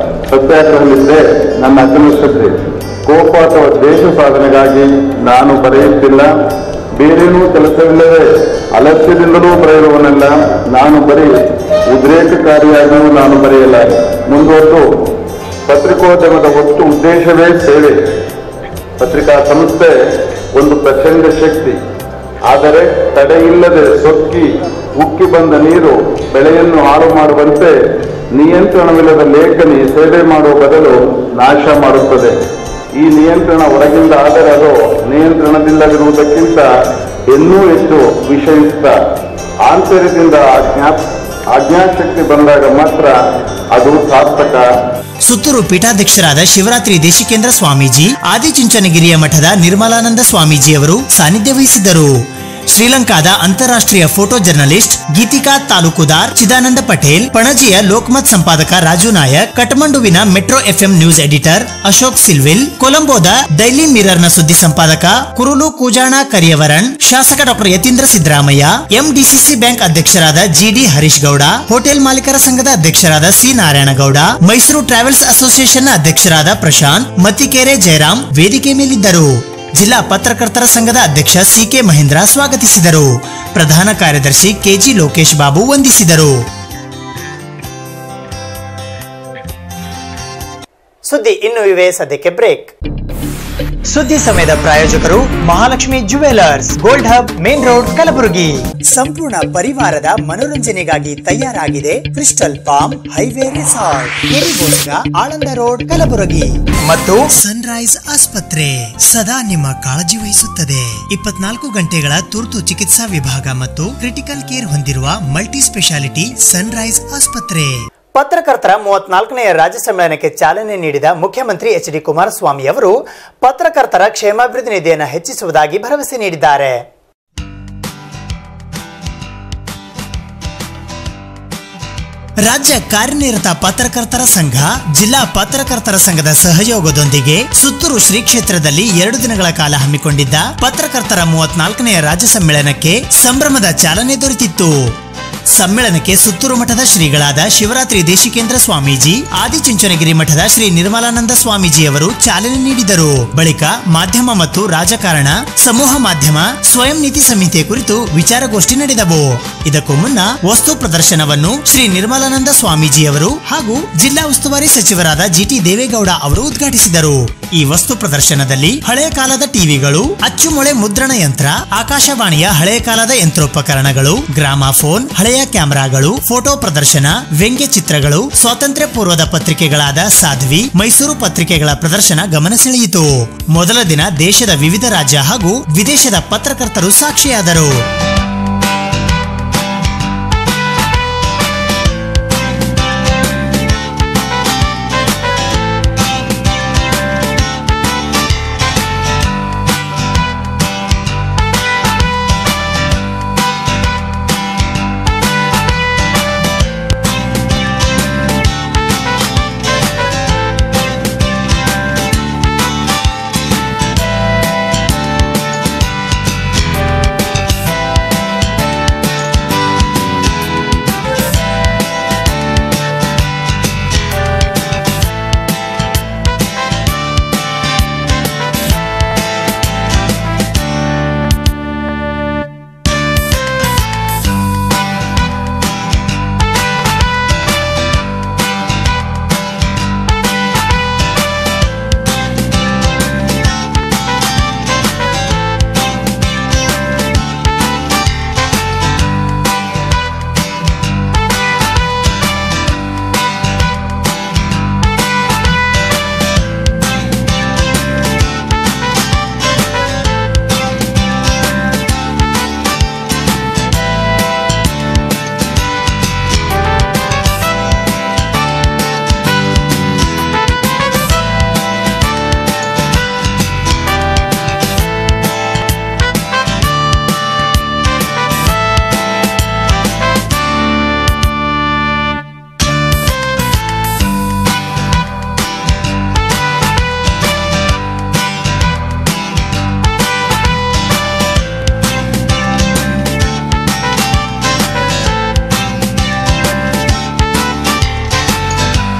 ಸತ್ಯಾಗ್ರಹದಲ್ಲಿದ್ದೇ ನನ್ನ ಅಚಲ ಶ್ರದ್ಧೆ. ಕೋಪ ಅಥವಾ ದೇಶ ಸಾಧನೆಗಾಗಿ ನಾನು ಬರೆಯುತ್ತಿಲ್ಲ. ಬೇರೇನೂ ಕೆಲಸವಿಲ್ಲದೆ ಅಲಕ್ಷ್ಯದಿಂದಲೂ ಬರೆಯುವವನಲ್ಲ. ನಾನು ಬರೀ ಉದ್ರೇಕಕಾರಿಯಾಗಿಯೂ ನಾನು ಬರೆಯಲಾರೆ. ಮುಂದುವರೆದು ಪತ್ರಿಕೋದ್ಯಮದ ಒಟ್ಟು ಉದ್ದೇಶವೇ ಸೇವೆ. ಪತ್ರಿಕಾ ಸಂಸ್ಥೆ ಒಂದು ಪ್ರಚಂಡ ಶಕ್ತಿ. ಆದರೆ ತಡೆಯಿಲ್ಲದೆ ಸೊಕ್ಕಿ ಉಕ್ಕಿ ಬಂದ ನೀರು ಬೆಳೆಯನ್ನು ಹಾಳು ಮಾಡುವಂತೆ ನಿಯಂತ್ರಣವಿಲ್ಲದ ಲೇಖನಿ ಸೇವೆ ಮಾಡುವ ಬದಲು ನಾಶ ಮಾಡುತ್ತದೆ. ಈ ನಿಯಂತ್ರಣ ಹೊರಗಿಂದ ಆದರೆ ಅದು ನಿಯಂತ್ರಣದಿಲ್ಲದಿರುವುದಕ್ಕಿಂತ ಇನ್ನೂ ಹೆಚ್ಚು ವಿಷಯುಕ್ತ. ಆಂತರ್ಯದಿಂದ ಆಜ್ಞಾಶಕ್ತಿ ಬಂದಾಗ ಮಾತ್ರ ಅದು ಸಾರ್ಥಕ. ಸುತ್ತೂರು ಪೀಠಾಧ್ಯಕ್ಷರಾದ ಶಿವರಾತ್ರಿ ದೇಶಿಕೇಂದ್ರ ಸ್ವಾಮೀಜಿ, ಆದಿಚುಂಚನಗಿರಿಯ ಮಠದ ನಿರ್ಮಲಾನಂದ ಸ್ವಾಮೀಜಿಯವರು ಸಾನ್ನಿಧ್ಯ ವಹಿಸಿದ್ದರು. ಶ್ರೀಲಂಕಾದ ಅಂತಾರಾಷ್ಟ್ರೀಯ ಫೋಟೋ ಜರ್ನಲಿಸ್ಟ್ ಗೀತಿಕಾ ತಾಲೂಕುದಾರ್ ಚಿದಾನಂದ ಪಟೇಲ್, ಪಣಜಿಯ ಲೋಕಮತ್ ಸಂಪಾದಕ ರಾಜು ನಾಯಕ್, ಕಠಮಂಡುವಿನ metro FM news editor Ashok ಸಿಲ್ವಿಲ್, ಕೊಲಂಬೋದ ಡೈಲಿ ಮಿರರ್ನ ಸುದ್ದಿ ಸಂಪಾದಕ ಕುರುಲು ಕೂಜಾಣ ಕರಿಯವರನ್, ಶಾಸಕ doctor Yathindra Siddaramaiah, MDCC bank ಅಧ್ಯಕ್ಷರಾದ ಜಿಡಿ ಹರೀಶ್ ಗೌಡ, ಹೋಟೆಲ್ ಮಾಲೀಕರ ಸಂಘದ ಅಧ್ಯಕ್ಷರಾದ ಸಿ ನಾರಾಯಣಗೌಡ, ಮೈಸೂರು ಟ್ರಾವೆಲ್ಸ್ ಅಸೋಸಿಯೇಷನ್ನ ಅಧ್ಯಕ್ಷರಾದ ಪ್ರಶಾಂತ್, ಮತ್ತಿಕೆರೆ ಜಯರಾಮ್ ವೇದಿಕೆ ಮೇಲಿದ್ದರು. ಜಿಲ್ಲಾ ಪತ್ರಕರ್ತರ ಸಂಘದ ಅಧ್ಯಕ್ಷ ಸಿಕೆ ಮಹೇಂದ್ರ ಸ್ವಾಗತಿಸಿದರು. ಪ್ರಧಾನ ಕಾರ್ಯದರ್ಶಿ ಕೆಜಿ ಲೋಕೇಶ್ ಬಾಬು ವಂದಿಸಿದರು. ಸುದ್ದಿ ಇನ್ನು ಇವೆ, ಸದ್ಯಕ್ಕೆ ಬ್ರೇಕ್. ಸುದ್ದಿ ಸಮಯದ ಪ್ರಾಯೋಜಕರು Mahalakshmi jewellers, gold hub, main road, Kalaburagi. ಸಂಪೂರ್ಣ ಪರಿವಾರದ ಮನೋರಂಜನೆಗಾಗಿ ತಯಾರಾಗಿದೆ ಕ್ರಿಸ್ಟಲ್ ಪಾಮ್ ಹೈವೇ ರೆಸಾರ್ಟ್, ಕೆರಿಗೋಸ್ಗ, ಆಳಂದ ರೋಡ್, ಕಲಬುರಗಿ. ಮತ್ತು ಸನ್ರೈಸ್ ಆಸ್ಪತ್ರೆ ಸದಾ ನಿಮ್ಮ ಕಾಳಜಿ ವಹಿಸುತ್ತದೆ. 24 ಗಂಟೆಗಳ ತುರ್ತು ಚಿಕಿತ್ಸಾ ವಿಭಾಗ ಮತ್ತು ಕ್ರಿಟಿಕಲ್ ಕೇರ್ ಹೊಂದಿರುವ ಮಲ್ಟಿ ಸ್ಪೆಷಾಲಿಟಿ ಸನ್ರೈಸ್ ಆಸ್ಪತ್ರೆ. ಪತ್ರಕರ್ತರ 34ನೇ ರಾಜ್ಯ ಸಮ್ಮೇಳನಕ್ಕೆ ಚಾಲನೆ ನೀಡಿದ ಮುಖ್ಯಮಂತ್ರಿ ಎಚ್.ಡಿ. ಕುಮಾರಸ್ವಾಮಿ ಅವರು ಪತ್ರಕರ್ತರ ಕ್ಷೇಮಾಭಿವೃದ್ಧಿ ನಿಧಿಯನ್ನು ಹೆಚ್ಚಿಸುವುದಾಗಿ ಭರವಸೆ ನೀಡಿದ್ದಾರೆ. ರಾಜ್ಯ ಕಾರ್ಯನಿರತ ಪತ್ರಕರ್ತರ ಸಂಘ, ಜಿಲ್ಲಾ ಪತ್ರಕರ್ತರ ಸಂಘದ ಸಹಯೋಗದೊಂದಿಗೆ ಸುತ್ತೂರು ಶ್ರೀ ಕ್ಷೇತ್ರದಲ್ಲಿ 2 ದಿನಗಳ ಕಾಲ ಹಮ್ಮಿಕೊಂಡಿದ್ದ ಪತ್ರಕರ್ತರ 34ನೇ ರಾಜ್ಯ ಸಮ್ಮೇಳನಕ್ಕೆ ಸಂಭ್ರಮದ ಚಾಲನೆ ದೊರೆತಿತ್ತು. ಸಮ್ಮೇಳನಕ್ಕೆ ಸುತ್ತೂರು ಮಠದ ಶ್ರೀಗಳಾದ ಶಿವರಾತ್ರಿ ದೇಶಿಕೇಂದ್ರ ಸ್ವಾಮೀಜಿ, ಆದಿಚುಂಚನಗಿರಿ ಮಠದ ಶ್ರೀ ನಿರ್ಮಲಾನಂದ ಸ್ವಾಮೀಜಿಯವರು ಚಾಲನೆ ನೀಡಿದರು. ಬಳಿಕ ಮಾಧ್ಯಮ ಮತ್ತು ರಾಜಕಾರಣ, ಸಮೂಹ ಮಾಧ್ಯಮ, ಸ್ವಯಂ ನೀತಿ ಸಂಹಿತೆ ಕುರಿತು ವಿಚಾರಗೋಷ್ಠಿ ನಡೆದವು. ಇದಕ್ಕೂ ಮುನ್ನ ವಸ್ತು ಪ್ರದರ್ಶನವನ್ನು ಶ್ರೀ ನಿರ್ಮಲಾನಂದ ಸ್ವಾಮೀಜಿಯವರು ಹಾಗೂ ಜಿಲ್ಲಾ ಉಸ್ತುವಾರಿ ಸಚಿವರಾದ ಜಿಟಿ ದೇವೇಗೌಡ ಅವರು ಉದ್ಘಾಟಿಸಿದರು. ಈ ವಸ್ತು ಪ್ರದರ್ಶನದಲ್ಲಿ ಹಳೆಯ ಕಾಲದ ಟಿವಿಗಳು, ಅಚ್ಚುಮೊಳೆ ಮುದ್ರಣ ಯಂತ್ರ, ಆಕಾಶವಾಣಿಯ ಹಳೆಯ ಕಾಲದ ಯಂತ್ರೋಪಕರಣಗಳು, ಗ್ರಾಮಾಫೋನ್, ಹಳೆಯ ಕ್ಯಾಮೆರಾಗಳು, ಫೋಟೋ ಪ್ರದರ್ಶನ, ವ್ಯಂಗ್ಯ ಚಿತ್ರಗಳು, ಸ್ವಾತಂತ್ರ್ಯ ಪೂರ್ವದ ಪತ್ರಿಕೆಗಳಾದ ಸಾಧ್ವಿ, ಮೈಸೂರು ಪತ್ರಿಕೆಗಳ ಪ್ರದರ್ಶನ ಗಮನ ಸೆಳೆಯಿತು. ಮೊದಲ ದಿನ ದೇಶದ ವಿವಿಧ ರಾಜ್ಯ ಹಾಗೂ ವಿದೇಶದ ಪತ್ರಕರ್ತರು ಸಾಕ್ಷಿಯಾದರು.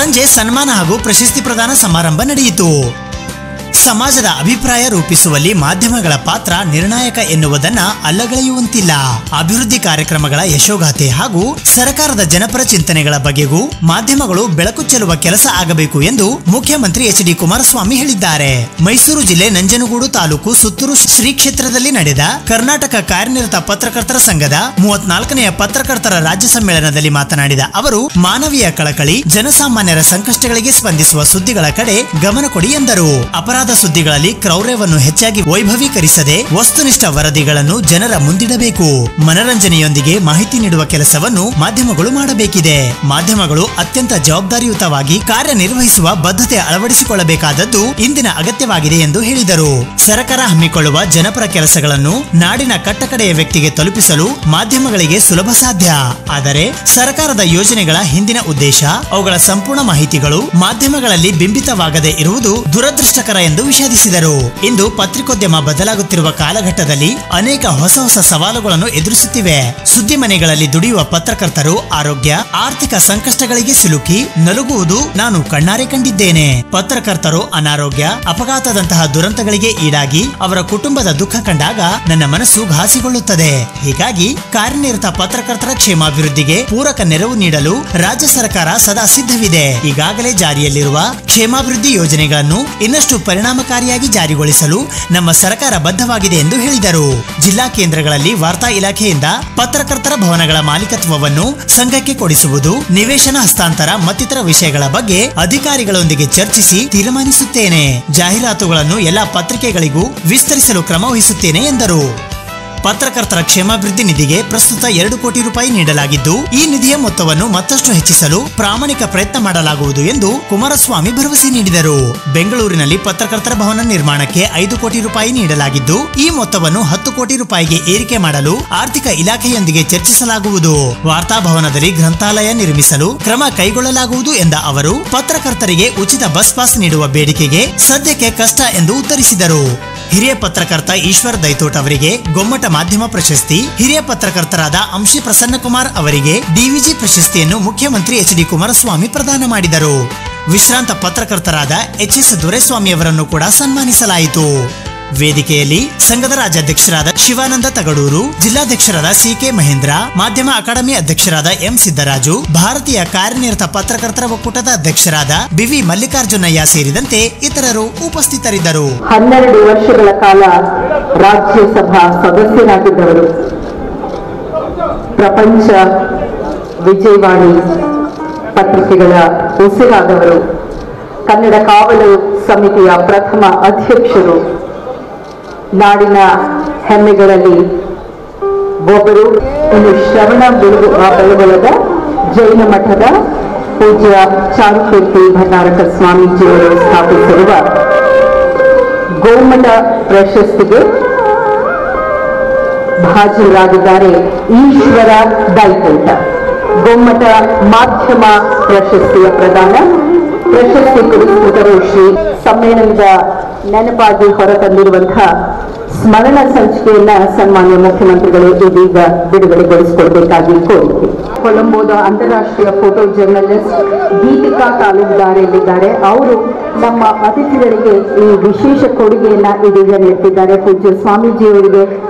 ಸಂಜೆ ಸನ್ಮಾನ ಹಾಗೂ ಪ್ರಶಸ್ತಿ ಪ್ರದಾನ ಸಮಾರಂಭ ನಡೆಯಿತು. ಸಮಾಜದ ಅಭಿಪ್ರಾಯ ರೂಪಿಸುವಲ್ಲಿ ಮಾಧ್ಯಮಗಳ ಪಾತ್ರ ನಿರ್ಣಾಯಕ ಎನ್ನುವುದನ್ನ ಅಲ್ಲಗಳೆಯುವಂತಿಲ್ಲ. ಅಭಿವೃದ್ಧಿ ಕಾರ್ಯಕ್ರಮಗಳ ಯಶೋಗಾಥೆ ಹಾಗೂ ಸರ್ಕಾರದ ಜನಪರ ಚಿಂತನೆಗಳ ಬಗೆಗೂ ಮಾಧ್ಯಮಗಳು ಬೆಳಕು ಚೆಲ್ಲುವ ಕೆಲಸ ಆಗಬೇಕು ಎಂದು ಮುಖ್ಯಮಂತ್ರಿ ಎಚ್.ಡಿ. ಕುಮಾರಸ್ವಾಮಿ ಹೇಳಿದ್ದಾರೆ. ಮೈಸೂರು ಜಿಲ್ಲೆ ನಂಜನಗೂಡು ತಾಲೂಕು ಸುತ್ತೂರು ಶ್ರೀ ಕ್ಷೇತ್ರದಲ್ಲಿ ನಡೆದ ಕರ್ನಾಟಕ ಕಾರ್ಯನಿರತ ಪತ್ರಕರ್ತರ ಸಂಘದ 34ನೇ ಪತ್ರಕರ್ತರ ರಾಜ್ಯ ಸಮ್ಮೇಳನದಲ್ಲಿ ಮಾತನಾಡಿದ ಅವರು, ಮಾನವೀಯ ಕಳಕಳಿ, ಜನಸಾಮಾನ್ಯರ ಸಂಕಷ್ಟಗಳಿಗೆ ಸ್ಪಂದಿಸುವ ಸುದ್ದಿಗಳ ಕಡೆ ಗಮನ ಕೊಡಿ ಎಂದರು. ಅಪರಾಧ ಸುದ್ದಿಗಳಲ್ಲಿ ಕ್ರೌರ್ಯವನ್ನು ಹೆಚ್ಚಾಗಿ ವೈಭವೀಕರಿಸದೆ ವಸ್ತುನಿಷ್ಠ ವರದಿಗಳನ್ನು ಜನರ ಮುಂದಿಡಬೇಕು. ಮನರಂಜನೆಯೊಂದಿಗೆ ಮಾಹಿತಿ ನೀಡುವ ಕೆಲಸವನ್ನು ಮಾಧ್ಯಮಗಳು ಮಾಡಬೇಕಿದೆ. ಮಾಧ್ಯಮಗಳು ಅತ್ಯಂತ ಜವಾಬ್ದಾರಿಯುತವಾಗಿ ಕಾರ್ಯನಿರ್ವಹಿಸುವ ಬದ್ಧತೆ ಅಳವಡಿಸಿಕೊಳ್ಳಬೇಕಾದದ್ದು ಇಂದಿನ ಅಗತ್ಯವಾಗಿದೆ ಎಂದು ಹೇಳಿದರು. ಸರ್ಕಾರ ಹಮ್ಮಿಕೊಳ್ಳುವ ಜನಪರ ಕೆಲಸಗಳನ್ನು ನಾಡಿನ ಕಟ್ಟಕಡೆಯ ವ್ಯಕ್ತಿಗೆ ತಲುಪಿಸಲು ಮಾಧ್ಯಮಗಳಿಗೆ ಸುಲಭ ಸಾಧ್ಯ. ಆದರೆ ಸರ್ಕಾರದ ಯೋಜನೆಗಳ ಹಿಂದಿನ ಉದ್ದೇಶ, ಅವುಗಳ ಸಂಪೂರ್ಣ ಮಾಹಿತಿಗಳು ಮಾಧ್ಯಮಗಳಲ್ಲಿ ಬಿಂಬಿತವಾಗದೇ ಇರುವುದು ದುರದೃಷ್ಟಕರ ಎಂದು ವಿಷಾದಿಸಿದರು. ಇಂದು ಪತ್ರಿಕೋದ್ಯಮ ಬದಲಾಗುತ್ತಿರುವ ಕಾಲಘಟ್ಟದಲ್ಲಿ ಅನೇಕ ಹೊಸ ಹೊಸ ಸವಾಲುಗಳನ್ನು ಎದುರಿಸುತ್ತಿವೆ. ಸುದ್ದಿ ಮನೆಗಳಲ್ಲಿ ದುಡಿಯುವ ಪತ್ರಕರ್ತರು ಆರೋಗ್ಯ, ಆರ್ಥಿಕ ಸಂಕಷ್ಟಗಳಿಗೆ ಸಿಲುಕಿ ನಲುಗುವುದು ನಾನು ಕಣ್ಣಾರೆ ಕಂಡಿದ್ದೇನೆ. ಪತ್ರಕರ್ತರು ಅನಾರೋಗ್ಯ, ಅಪಘಾತದಂತಹ ದುರಂತಗಳಿಗೆ ಈಡಾಗಿ ಅವರ ಕುಟುಂಬದ ದುಃಖ ಕಂಡಾಗ ನನ್ನ ಮನಸ್ಸು ಘಾಸಿಗೊಳ್ಳುತ್ತದೆ. ಹೀಗಾಗಿ ಕಾರ್ಯನಿರತ ಪತ್ರಕರ್ತರ ಕ್ಷೇಮಾಭಿವೃದ್ಧಿಗೆ ಪೂರಕ ನೆರವು ನೀಡಲು ರಾಜ್ಯ ಸರ್ಕಾರ ಸದಾ ಸಿದ್ಧವಿದೆ. ಈಗಾಗಲೇ ಜಾರಿಯಲ್ಲಿರುವ ಕ್ಷೇಮಾಭಿವೃದ್ಧಿ ಯೋಜನೆಗಳನ್ನು ಇನ್ನಷ್ಟು ಪರಿಣಾಮಕಾರಿಯಾಗಿ ಜಾರಿಗೊಳಿಸಲು ನಮ್ಮ ಸರ್ಕಾರ ಬದ್ಧವಾಗಿದೆ ಎಂದು ಹೇಳಿದರು. ಜಿಲ್ಲಾ ಕೇಂದ್ರಗಳಲ್ಲಿ ವಾರ್ತಾ ಇಲಾಖೆಯಿಂದ ಪತ್ರಕರ್ತರ ಭವನಗಳ ಮಾಲೀಕತ್ವವನ್ನು ಸಂಘಕ್ಕೆ ಕೊಡಿಸುವುದು, ನಿವೇಶನ ಹಸ್ತಾಂತರ ಮತ್ತಿತರ ವಿಷಯಗಳ ಬಗ್ಗೆ ಅಧಿಕಾರಿಗಳೊಂದಿಗೆ ಚರ್ಚಿಸಿ ತೀರ್ಮಾನಿಸುತ್ತೇನೆ. ಜಾಹೀರಾತುಗಳನ್ನು ಎಲ್ಲಾ ಪತ್ರಿಕೆಗಳಿಗೂ ವಿಸ್ತರಿಸಲು ಕ್ರಮ ವಹಿಸುತ್ತೇನೆ ಎಂದರು. ಪತ್ರಕರ್ತರ ಕ್ಷೇಮಾಭಿವೃದ್ಧಿ ನಿಧಿಗೆ ಪ್ರಸ್ತುತ 2 ಕೋಟಿ ರೂಪಾಯಿ ನೀಡಲಾಗಿದ್ದು, ಈ ನಿಧಿಯ ಮೊತ್ತವನ್ನು ಮತ್ತಷ್ಟು ಹೆಚ್ಚಿಸಲು ಪ್ರಾಮಾಣಿಕ ಪ್ರಯತ್ನ ಮಾಡಲಾಗುವುದು ಎಂದು ಕುಮಾರಸ್ವಾಮಿ ಭರವಸೆ ನೀಡಿದರು. ಬೆಂಗಳೂರಿನಲ್ಲಿ ಪತ್ರಕರ್ತರ ಭವನ ನಿರ್ಮಾಣಕ್ಕೆ 5 ಕೋಟಿ ರೂಪಾಯಿ ನೀಡಲಾಗಿದ್ದು, ಈ ಮೊತ್ತವನ್ನು 10 ಕೋಟಿ ರೂಪಾಯಿಗೆ ಏರಿಕೆ ಮಾಡಲು ಆರ್ಥಿಕ ಇಲಾಖೆಯೊಂದಿಗೆ ಚರ್ಚಿಸಲಾಗುವುದು. ವಾರ್ತಾ ಭವನದಲ್ಲಿ ಗ್ರಂಥಾಲಯ ನಿರ್ಮಿಸಲು ಕ್ರಮ ಕೈಗೊಳ್ಳಲಾಗುವುದು ಎಂದ ಅವರು, ಪತ್ರಕರ್ತರಿಗೆ ಉಚಿತ ಬಸ್ ಪಾಸ್ ನೀಡುವ ಬೇಡಿಕೆಗೆ ಸದ್ಯಕ್ಕೆ ಕಷ್ಟ ಎಂದು ಉತ್ತರಿಸಿದರು. ಹಿರಿಯ ಪತ್ರಕರ್ತ ಈಶ್ವರ್ ದೈತೋಟ್ ಅವರಿಗೆ ಗೊಮ್ಮಟ ಮಾಧ್ಯಮ ಪ್ರಶಸ್ತಿ, ಹಿರಿಯ ಪತ್ರಕರ್ತರಾದ ಅಂಶಿ ಪ್ರಸನ್ನಕುಮಾರ್ ಅವರಿಗೆ ಡಿವಿಜಿ ಪ್ರಶಸ್ತಿಯನ್ನು ಮುಖ್ಯಮಂತ್ರಿ ಎಚ್.ಡಿ. ಕುಮಾರಸ್ವಾಮಿ ಪ್ರದಾನ ಮಾಡಿದರು. ವಿಶ್ರಾಂತ ಪತ್ರಕರ್ತರಾದ ಎಚ್.ಎಸ್. ದೊರೆಸ್ವಾಮಿ ಅವರನ್ನು ಕೂಡ ಸನ್ಮಾನಿಸಲಾಯಿತು. ವೇದಿಕೆಯಲ್ಲಿ ಸಂಘದ ರಾಜ್ಯಾಧ್ಯಕ್ಷರಾದ ಶಿವಾನಂದ ತಗಡೂರು, ಜಿಲ್ಲಾಧ್ಯಕ್ಷರಾದ ಸಿ.ಕೆ. ಮಹೇಂದ್ರ, ಮಾಧ್ಯಮ ಅಕಾಡೆಮಿ ಅಧ್ಯಕ್ಷರಾದ ಎಂ. ಸಿದ್ದರಾಜು, ಭಾರತೀಯ ಕಾರ್ಯನಿರತ ಪತ್ರಕರ್ತರ ಒಕ್ಕೂಟದ ಅಧ್ಯಕ್ಷರಾದ ಬಿ.ವಿ. ಮಲ್ಲಿಕಾರ್ಜುನಯ್ಯ ಸೇರಿದಂತೆ ಇತರರು ಉಪಸ್ಥಿತರಿದ್ದರು. 12 ವರ್ಷಗಳ ಕಾಲ ರಾಜ್ಯಸಭಾ ಸದಸ್ಯರಾಗಿದ್ದವರು, ಪ್ರಪಂಚ ವಿಜಯವಾಣಿ ಪತ್ರಿಕೆಗಳ ಉಸಿರಾದವರು, ಕನ್ನಡ ಕಾವಲು ಸಮಿತಿಯ ಪ್ರಥಮ ಅಧ್ಯಕ್ಷರು, ನಾಡಿನ ಹೆಮ್ಮೆಗಳಲ್ಲಿ ಒಬ್ಬರು, ಇನ್ನು ಶ್ರವಣ ಬೆಳಗೊಳದ ಜೈನ ಮಠದ ಪೂಜ್ಯ ಚಾರುಕೀರ್ತಿ ಭಟ್ನಾರಕ ಸ್ವಾಮೀಜಿಯವರು ಸ್ಥಾಪಿಸಿರುವ ಗೋಮಠ ಪ್ರಶಸ್ತಿಗೆ ಭಾಜನರಾಗಿದ್ದಾರೆ ಈಶ್ವರ ದೈತೋಟ. ಗೋಮಠ ಮಾಧ್ಯಮ ಪ್ರಶಸ್ತಿಯ ಪ್ರದಾನ, ಪ್ರಶಸ್ತಿ ಪುರಸ್ಕೃತರು ಶ್ರೀ ಸಮ್ಮೇಳನದ ನೆನಪಾಗಿ ಹೊರತಂದಿರುವಂತಹ ಸ್ಮರಣ ಸಂಚಿಕೆಯನ್ನ ಸನ್ಮಾನ್ಯ ಮುಖ್ಯಮಂತ್ರಿಗಳು ಇದೀಗ ಬಿಡುಗಡೆಗೊಳಿಸಿಕೊಡಬೇಕಾಗಿ ಕೋರಿಕೆ. ಕೊಲಂಬೋದ ಅಂತಾರಾಷ್ಟ್ರೀಯ ಫೋಟೋ ಜರ್ನಲಿಸ್ಟ್ ದೀಪಿಕಾ ತಾಲೂಕ್ದಾರ್ ಇಲ್ಲಿದ್ದಾರೆ. ಅವರು ನಮ್ಮ ಅತಿಥಿಗಳಿಗೆ ಈ ವಿಶೇಷ ಕೊಡುಗೆಯನ್ನ ಇದೀಗ ನೀಡುತ್ತಿದ್ದಾರೆ. ಪೂಜ್ಯ ಸ್ವಾಮೀಜಿಯವರಿಗೆ,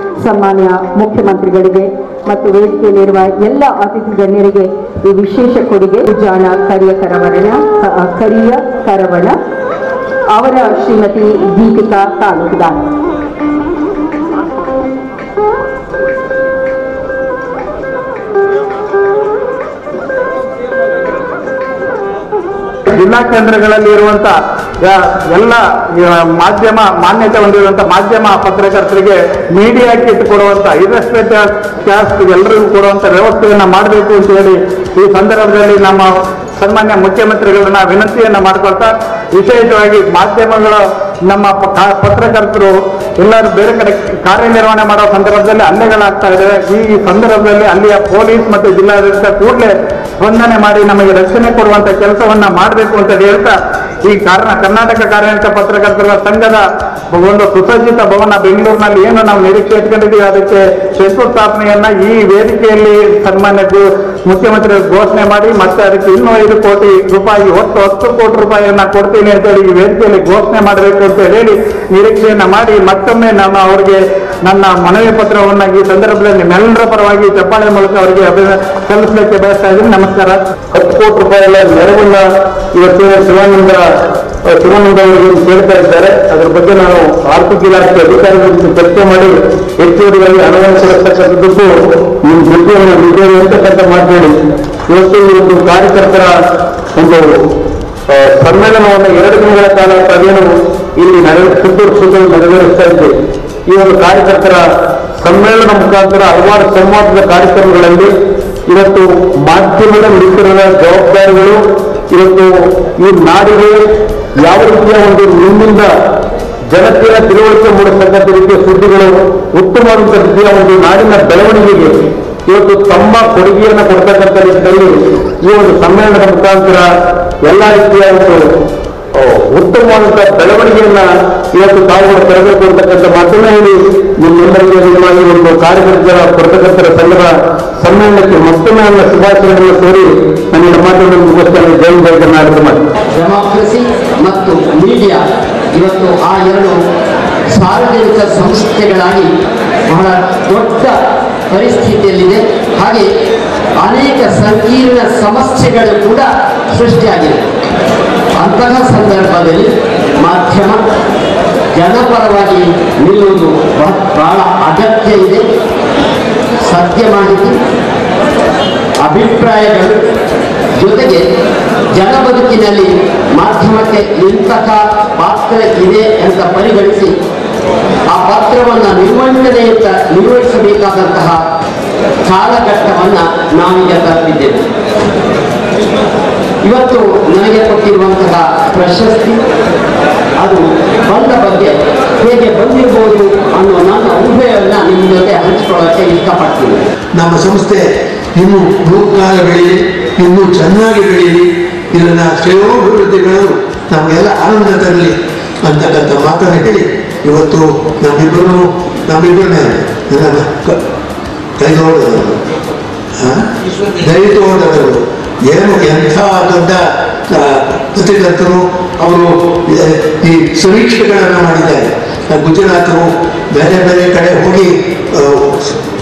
ಸನ್ಮಾನ್ಯ ಮುಖ್ಯಮಂತ್ರಿಗಳಿಗೆ ಮತ್ತು ವೇದಿಕೆಯಲ್ಲಿರುವ ಎಲ್ಲ ಅತಿಥಿ ಗಣ್ಯರಿಗೆ ಈ ವಿಶೇಷ ಕೊಡುಗೆ ಜಾಣ ಕರಿಯ ಕರವಣ ಅವರ ಶ್ರೀಮತಿ ದೀಪಿಕಾ ತಾಲೂಕ್ದಾರ್. ಜಿಲ್ಲಾ ಕೇಂದ್ರಗಳಲ್ಲಿ ಇರುವಂತ ಎಲ್ಲ ಮಾಧ್ಯಮ ಮಾನ್ಯತೆ ಹೊಂದಿರುವಂತ ಮಾಧ್ಯಮ ಪತ್ರಕರ್ತರಿಗೆ ಮೀಡಿಯಾ ಕಿಟ್ ಕೊಡುವಂತ ಇರ್ರೆಸ್ಪೆಕ್ಟಿವ್ ಕ್ಯಾಸ್ಟ್ ಎಲ್ಲರಿಗೂ ಕೊಡುವಂತ ವ್ಯವಸ್ಥೆಯನ್ನ ಮಾಡಬೇಕು ಅಂತ ಹೇಳಿ ಈ ಸಂದರ್ಭದಲ್ಲಿ ನಮ್ಮ ಸನ್ಮಾನ್ಯ ಮುಖ್ಯಮಂತ್ರಿಗಳನ್ನ ವಿನಂತಿಯನ್ನ ಮಾಡ್ಕೊಳ್ತಾ, ವಿಶೇಷವಾಗಿ ಮಾಧ್ಯಮಗಳ ನಮ್ಮ ಪತ್ರಕರ್ತರು ಎಲ್ಲರೂ ಬೇರೆ ಕಡೆ ಕಾರ್ಯನಿರ್ವಹಣೆ ಮಾಡೋ ಸಂದರ್ಭದಲ್ಲಿ ಹಲ್ಲೆಗಳಾಗ್ತಾ ಇದೆ. ಈ ಸಂದರ್ಭದಲ್ಲಿ ಅಲ್ಲಿಯ ಪೊಲೀಸ್ ಮತ್ತು ಜಿಲ್ಲಾಡಳಿತ ಕೂಡಲೇ ಸ್ಪಂದನೆ ಮಾಡಿ ನಮಗೆ ರಕ್ಷಣೆ ಕೊಡುವಂತ ಕೆಲಸವನ್ನ ಮಾಡಬೇಕು ಅಂತ ಹೇಳ್ತಾ ಈ ಕರ್ನಾಟಕ ಕಾರ್ಯನಿರತ ಪತ್ರಕರ್ತರ ಸಂಘದ ಒಂದು ಸುಸಜ್ಜಿತ ಭವನ ಬೆಂಗಳೂರಿನಲ್ಲಿ ಏನು ನಾವು ನಿರೀಕ್ಷೆ ಇಟ್ಕೊಂಡಿದ್ದೀವಿ ಅದಕ್ಕೆ ಶಂಕುಸ್ಥಾಪನೆಯನ್ನ ಈ ವೇದಿಕೆಯಲ್ಲಿ ಸನ್ಮಾನ್ಯ ಮುಖ್ಯಮಂತ್ರಿ ಘೋಷಣೆ ಮಾಡಿ ಮತ್ತೆ ಅದಕ್ಕೆ ಇನ್ನೂ 5 ಕೋಟಿ ರೂಪಾಯಿ ಒಟ್ಟು 10 ಕೋಟಿ ರೂಪಾಯಿಯನ್ನ ಕೊಡ್ತೀನಿ ಅಂತೇಳಿ ಈ ವೇದಿಕೆಯಲ್ಲಿ ಘೋಷಣೆ ಮಾಡಬೇಕು ಅಂತ ಹೇಳಿ ನಿರೀಕ್ಷೆಯನ್ನ ಮಾಡಿ ಮತ್ತೊಮ್ಮೆ ನಾನು ಅವರಿಗೆ ನನ್ನ ಮನವಿ ಪತ್ರವನ್ನ ಈ ಸಂದರ್ಭದಲ್ಲಿ ನಿಮ್ಮೆಲ್ಲರ ಪರವಾಗಿ ಚಪ್ಪಾಳೆ ಮೂಲಕ ಅವರಿಗೆ ಸಲ್ಲಿಸಲಿಕ್ಕೆ ಬಯಸ್ತಾ ಇದ್ದೀನಿ. ನಮಸ್ಕಾರ. 10 ಕೋಟಿ ರೂಪಾಯಿಗಳ ನೆರವನ್ನ ಇವತ್ತಿನ ಶಿವಾನಂದ ಅವರಿಗೆ ಕೇಳ್ತಾ ಇದ್ದಾರೆ. ಅದರ ಬಗ್ಗೆ ನಾನು ಆರ್ಥಿಕ ಇಲಾಖೆ ಅಧಿಕಾರಿಗಳ ಜೊತೆ ಚರ್ಚೆ ಮಾಡಿ ಹೆಚ್ಚುವರಿಯಾಗಿ ಹಣವನ್ನು ಕೊಡತಕ್ಕಂಥದ್ದಕ್ಕೂ ನಿಮ್ಮ ಜೊತೆಯನ್ನು ವಿಜಯ ಅಂತಕ್ಕಂಥ ಮಾತನಾಡಿ ಇವತ್ತು ಈ ಒಂದು ಕಾರ್ಯಕರ್ತರ ಒಂದು ಸಮ್ಮೇಳನವನ್ನು 2 ದಿನಗಳ ಕಾಲ ತಾವೇನು ಇಲ್ಲಿ ಸುತ್ತೂರು ನೆರವೇರಿಸ್ತಾ ಇದ್ದೇವೆ. ಈ ಒಂದು ಕಾರ್ಯಕರ್ತರ ಸಮ್ಮೇಳನ ಮುಖಾಂತರ ಹಲವಾರು ಸಂವಾದದ ಕಾರ್ಯಕ್ರಮಗಳಲ್ಲಿ ಇವತ್ತು ಮಾಧ್ಯಮದ ಮಿತ್ರರ ಜವಾಬ್ದಾರಿಗಳು ಇವತ್ತು ಈ ನಾಡಿಗೆ ಯಾವ ರೀತಿಯ ಒಂದು ನಿಮ್ಮಿಂದ ಜನತೆಯ ತಿಳುವಳಿಕೆ ಮೂಡಿಸತಕ್ಕಂಥ ರೀತಿಯ ಸುದ್ದಿಗಳು ಉತ್ತಮವಾದಂಥ ರೀತಿಯ ಒಂದು ನಾಡಿನ ಬೆಳವಣಿಗೆಗೆ ಇವತ್ತು ತಮ್ಮ ಕೊಡುಗೆಯನ್ನು ಕೊಡ್ತಕ್ಕಂಥ ರೀತಿಯಲ್ಲಿ ಈ ಒಂದು ಸಮ್ಮೇಳನದ ಮುಖಾಂತರ ಎಲ್ಲ ರೀತಿಯ ಒಂದು ಉತ್ತಮವಾದಂತಹ ಬೆಳವಣಿಗೆಯನ್ನ ಇವತ್ತು ತಾವುಗಳು ತರಬೇಕು ಅಂತಕ್ಕಂಥ ಮಾತನ್ನ ಹೇಳಿ ನಿಮ್ಮೆಲ್ಲರಿಗೆ ನಿಜವಾಗಿ ಒಂದು ಕಾರ್ಯಕರ್ತರ ಪತ್ರಕರ್ತರ ಸಂಘದ ಸಮ್ಮೇಳನಕ್ಕೆ ಮತ್ತೊಮ್ಮೆ ನನ್ನ ಶುಭಾಶಯಗಳನ್ನು ಕೋರಿ ನನ್ನ ಮಾತನ್ನು ಮುಗಿಸ್ತೇನೆ. ಜೈ ಜೈ ಕರ್ನಾಟಕ. ಡೆಮಾಕ್ರಸಿ ಮತ್ತು ಮೀಡಿಯಾ ಇವತ್ತು ಆ 2 ಸಾರ್ವಜನಿಕ ಸಂಸ್ಥೆಗಳಾಗಿ ಬಹಳ ದೊಡ್ಡ ಪರಿಸ್ಥಿತಿಯಲ್ಲಿದೆ. ಹಾಗೆ ಅನೇಕ ಸಂಕೀರ್ಣ ಸಮಸ್ಯೆಗಳು ಕೂಡ ಸೃಷ್ಟಿಯಾಗಿದೆ. ಅಂತಹ ಸಂದರ್ಭದಲ್ಲಿ ಮಾಧ್ಯಮ ಜನಪರವಾಗಿ ನಿಲ್ಲುವುದು ಬಹಳ ಅಗತ್ಯ ಇದೆ. ಸತ್ಯ ಮಾಹಿತಿ, ಅಭಿಪ್ರಾಯಗಳು ಜೊತೆಗೆ ಜನ ಬದುಕಿನಲ್ಲಿ ಮಾಧ್ಯಮಕ್ಕೆ ಇಂತಹ ಪಾತ್ರ ಇದೆ ಅಂತ ಪರಿಗಣಿಸಿ ಆ ಪಾತ್ರವನ್ನು ನಿರ್ವಹಿಸಬೇಕಾದಂತಹ ಕಾಲಘಟ್ಟವನ್ನು ನಾವೀಗ ತಲುಪಿದ್ದೇವೆ. ಇವತ್ತು ನನಗೆ ಕೊಟ್ಟಿರುವಂತಹ ಪ್ರಶಸ್ತಿ ಅದು ಬಂದ ಬಗ್ಗೆ ಹೇಗೆ ಬಂದಿರಬಹುದು ಅನ್ನೋ ನನ್ನ ಊಹೆಯನ್ನು ನಿಮ್ಮ ಜೊತೆ ಹಂಚಿಕೊಳ್ಳೋಕ್ಕೆ ಇಷ್ಟಪಡ್ತೀನಿ. ನಮ್ಮ ಸಂಸ್ಥೆ ಇನ್ನೂ ಬಹುಕಾಲ ಬೆಳೀಲಿ, ಇನ್ನೂ ಚೆನ್ನಾಗಿ ಬೆಳೀಲಿ, ಇದನ್ನ ಶ್ರೇಯೋಭಿವೃದ್ಧಿಗಳು ನಮಗೆಲ್ಲ ಆನಂದ ತರಲಿ ಅಂತಕ್ಕಂಥ ಮಾತನ್ನು ಹೇಳಿ ಇವತ್ತು ನಮ್ಮಿಬ್ಬರನ್ನೇ ಕೈಗೊಳ್ಳೋದವರು ದಯತೋಡವರು ಏನು ಎಂಥ ದೊಡ್ಡ ಪತ್ರಕರ್ತರು ಅವರು ಈ ಸಮೀಕ್ಷೆಗಳನ್ನು ಮಾಡಿದ್ದಾರೆ. ಗುಜರಾತರು ಬೇರೆ ಬೇರೆ ಕಡೆ ಹೋಗಿ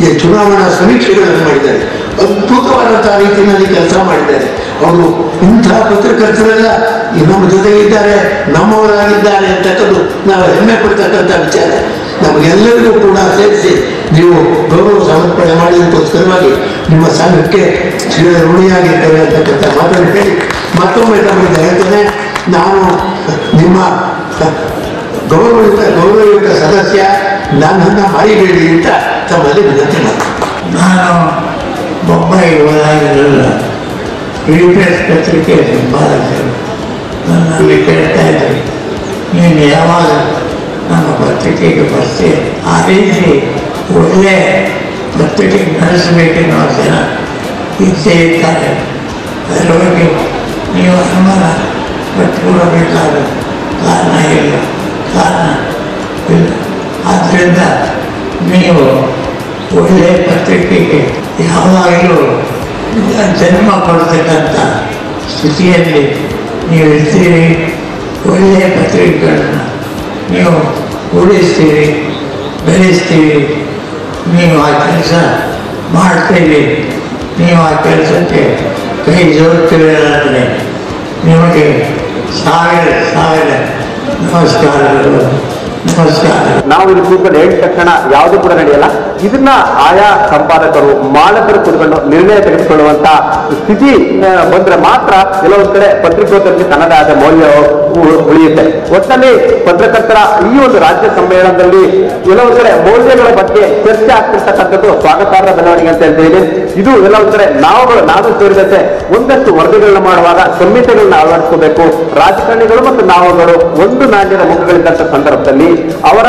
ಈ ಚುನಾವಣಾ ಸಮೀಕ್ಷೆಗಳನ್ನು ಮಾಡಿದ್ದಾರೆ. ಅದ್ಭುತವಾದಂತಹ ರೀತಿಯಲ್ಲಿ ಕೆಲಸ ಮಾಡಿದ್ದಾರೆ. ಅವರು ಇಂಥ ಪತ್ರಕರ್ತರೆಲ್ಲ ನಮ್ಮ ಜೊತೆಗಿದ್ದಾರೆ, ನಮ್ಮವರಾಗಿದ್ದಾರೆ ಅಂತಕ್ಕದ್ದು ನಾವು ಹೆಮ್ಮೆ ಪಡ್ತಕ್ಕಂಥ ವಿಚಾರ. ನಮಗೆಲ್ಲರಿಗೂ ಕೂಡ ಸೇರಿಸಿ ನೀವು ಗೌರವ ಸಮರ್ಪಣೆ ಮಾಡಿದಕ್ಕೋಸ್ಕರವಾಗಿ ನಿಮ್ಮ ಸಂಘಕ್ಕೆ ಋಣಿಯಾಗಿದ್ದೇವೆ ಅಂತಕ್ಕಂಥ ಮಾತನ್ನು ಹೇಳಿ ಮತ್ತೊಮ್ಮೆ ತಮಗೆ ಹೇಳ್ತೇನೆ. ನಾನು ನಿಮ್ಮ ಗೌರವಯುತ ಸದಸ್ಯ, ನನ್ನನ್ನು ಮರಿಬೇಡಿ ಅಂತ ತಮ್ಮಲ್ಲಿ ವಿನಂತಿ ಮಾಡ್ತೀನಿ. ನಾನು ಬೊಂಬಾಯಿಗೆ ಹೋದಾಗಲೆಲ್ಲ ವಿಡಿಪೇಸ್ ಪತ್ರಿಕೆ ಸಂಪಾದಕರು ನನ್ನಲ್ಲಿ ಕೇಳ್ತಾ ಇದ್ದರು, ನೀನು ಯಾವಾಗ ನಮ್ಮ ಪತ್ರಿಕೆಗೆ ಬರ್ತೀಯ, ಆ ರೀತಿ ಒಳ್ಳೆ ಪತ್ರಿಕೆ ನಡೆಸಬೇಕೆನ್ನುವ ಜನ ಇದ್ದೇ ಇದ್ದಾರೆ. ಅದರ ಬಗ್ಗೆ ನೀವು ಅನುಮಾನ ಪಟ್ಟುಕೊಳ್ಳಬೇಕಾದ ಕಾರಣ ಇಲ್ಲ. ಆದ್ದರಿಂದ ನೀವು ಒಳ್ಳೆಯ ಪತ್ರಿಕೆಗೆ ಯಾವಾಗಲೂ ಜನ್ಮ ಕೊಡ್ತಕ್ಕಂಥ ಸ್ಥಿತಿಯಲ್ಲಿ ನೀವು ಇರ್ತೀರಿ. ಒಳ್ಳೆಯ ಪತ್ರಿಕೆಗಳನ್ನು ನೀವು ಉಳಿಸ್ತೀರಿ, ಬೆಳೆಸ್ತೀರಿ. ನೀವು ಆ ಕೆಲಸ ಮಾಡ್ತೀರಿ. ನೀವು ಆ ಕೆಲಸಕ್ಕೆ ಕೈ ಜೋಡ್ತೀರಿ. ನಿಮಗೆ ಸಾವಿರ ನಮಸ್ಕಾರಗಳು. ನಾವು ಇಲ್ಲಿ ಕೂತ್ಕೊಂಡು ಹೇಳಿದ ತಕ್ಷಣ ಯಾವುದು ಕೂಡ ನಡೆಯಲ್ಲ. ಇದನ್ನ ಆಯಾ ಸಂಪಾದಕರು ಮಾಲಕರು ಕೂತ್ಕೊಂಡು ನಿರ್ಣಯ ತೆಗೆದುಕೊಳ್ಳುವಂತ ಸ್ಥಿತಿ ಬಂದ್ರೆ ಮಾತ್ರ ಕೆಲವೊಂದು ಕಡೆ ಪತ್ರಿಕೋದ್ಯಮಕ್ಕೆ ತನ್ನದೇ ಆದ ಮೌಲ್ಯ ಉಳಿಯುತ್ತೆ. ಒಟ್ಟಿನಲ್ಲಿ ಪತ್ರಕರ್ತರ ಈ ಒಂದು ರಾಜ್ಯ ಸಮ್ಮೇಳನದಲ್ಲಿ ಕೆಲವೊಂದು ಕಡೆ ಮೌಲ್ಯಗಳ ಬಗ್ಗೆ ಚರ್ಚೆ ಆಗ್ತಿರ್ತಕ್ಕಂಥದ್ದು ಸ್ವಾಗತಾರ್ಹ ಬೆಳವಣಿಗೆ ಅಂತ ಹೇಳ್ತಾ ಇದೆ. ಇದು ಎಲ್ಲ ಒಂದ್ ಕಡೆ ನಾನು ಸೇರಿದಂತೆ ಒಂದಷ್ಟು ವರದಿಗಳನ್ನ ಮಾಡುವಾಗ ಸಂಹಿತೆಗಳನ್ನ ಅಳವಡಿಸಬೇಕು. ರಾಜಕಾರಣಿಗಳು ಮತ್ತು ನಾವುಗಳು ಒಂದು ನಾಣ್ಯದ ಮುಖಗಳಿದ್ದಂಥ ಸಂದರ್ಭದಲ್ಲಿ ಅವರ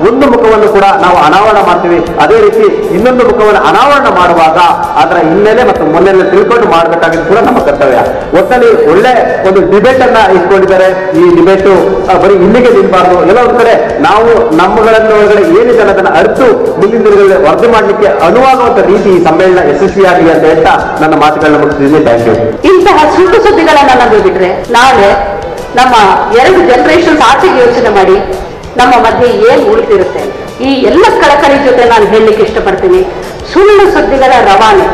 ಒಂದು ಮುಖವನ್ನು ಕೂಡ ನಾವು ಅನಾವರಣ ಮಾಡ್ತೀವಿ. ಅದೇ ರೀತಿ ಇನ್ನೊಂದು ಮುಖವನ್ನು ಅನಾವರಣ ಮಾಡುವಾಗ ಅದರ ಹಿನ್ನೆಲೆ ಮತ್ತು ಮುನ್ನೆಲೆ ತಿಳ್ಕೊಂಡು ಮಾಡಬೇಕಾಗಿದ್ದು ಕೂಡ ನಮ್ಮ ಕರ್ತವ್ಯ. ಒಟ್ಟಲ್ಲಿ ಒಳ್ಳೆ ಒಂದು ಡಿಬೇಟ್ ಅನ್ನ ಇಟ್ಕೊಂಡಿದ್ದಾರೆ. ಈ ಡಿಬೇಟ್ ಬರೀ ಇಲ್ಲಿಗೆ ನಿಲ್ಬಾರ್ದು. ಎಲ್ಲ ಒಂದ್ ಕಡೆ ನಾವು ನಮ್ಮಗಳನ್ನೊಳಗಡೆ ಏನಿದೆ ಅನ್ನೋದನ್ನ ಅರಿತು ಮುಂದಿನ ದಿನಗಳಲ್ಲಿ ವರದಿ ಮಾಡಲಿಕ್ಕೆ ಅನುವಾಗುವಂತ ರೀತಿ ಈ ಸಮ್ಮೇಳನ ಯಶಸ್ವಿಯಾಗಲಿ ಅಂತ ಹೇಳ್ತಾ ನನ್ನ ಮಾತುಗಳನ್ನ ಮುಗಿಸಿದ್ದೀನಿ. Thank you. ಇಂತಹ ಸುಳ್ಳು ಸುದ್ದಿಗಳನ್ನ ನಂಬಿಬಿಟ್ರೆ ನಾಳೆ ನಮ್ಮ 2 ಜನರೇಷನ್ಸ್ ಆಚೆಗೆ ಯೋಚನೆ ಮಾಡಿ ನಮ್ಮ ಮಧ್ಯೆ ಏನ್ ಉಳಿತಿರುತ್ತೆ. ಈ ಎಲ್ಲ ಕಳಕಳಿ ಜೊತೆ ನಾನು ಹೇಳಲಿಕ್ಕೆ ಇಷ್ಟಪಡ್ತೀನಿ, ಸುಳ್ಳು ಸುದ್ದಿಗಳ ರವಾನೆ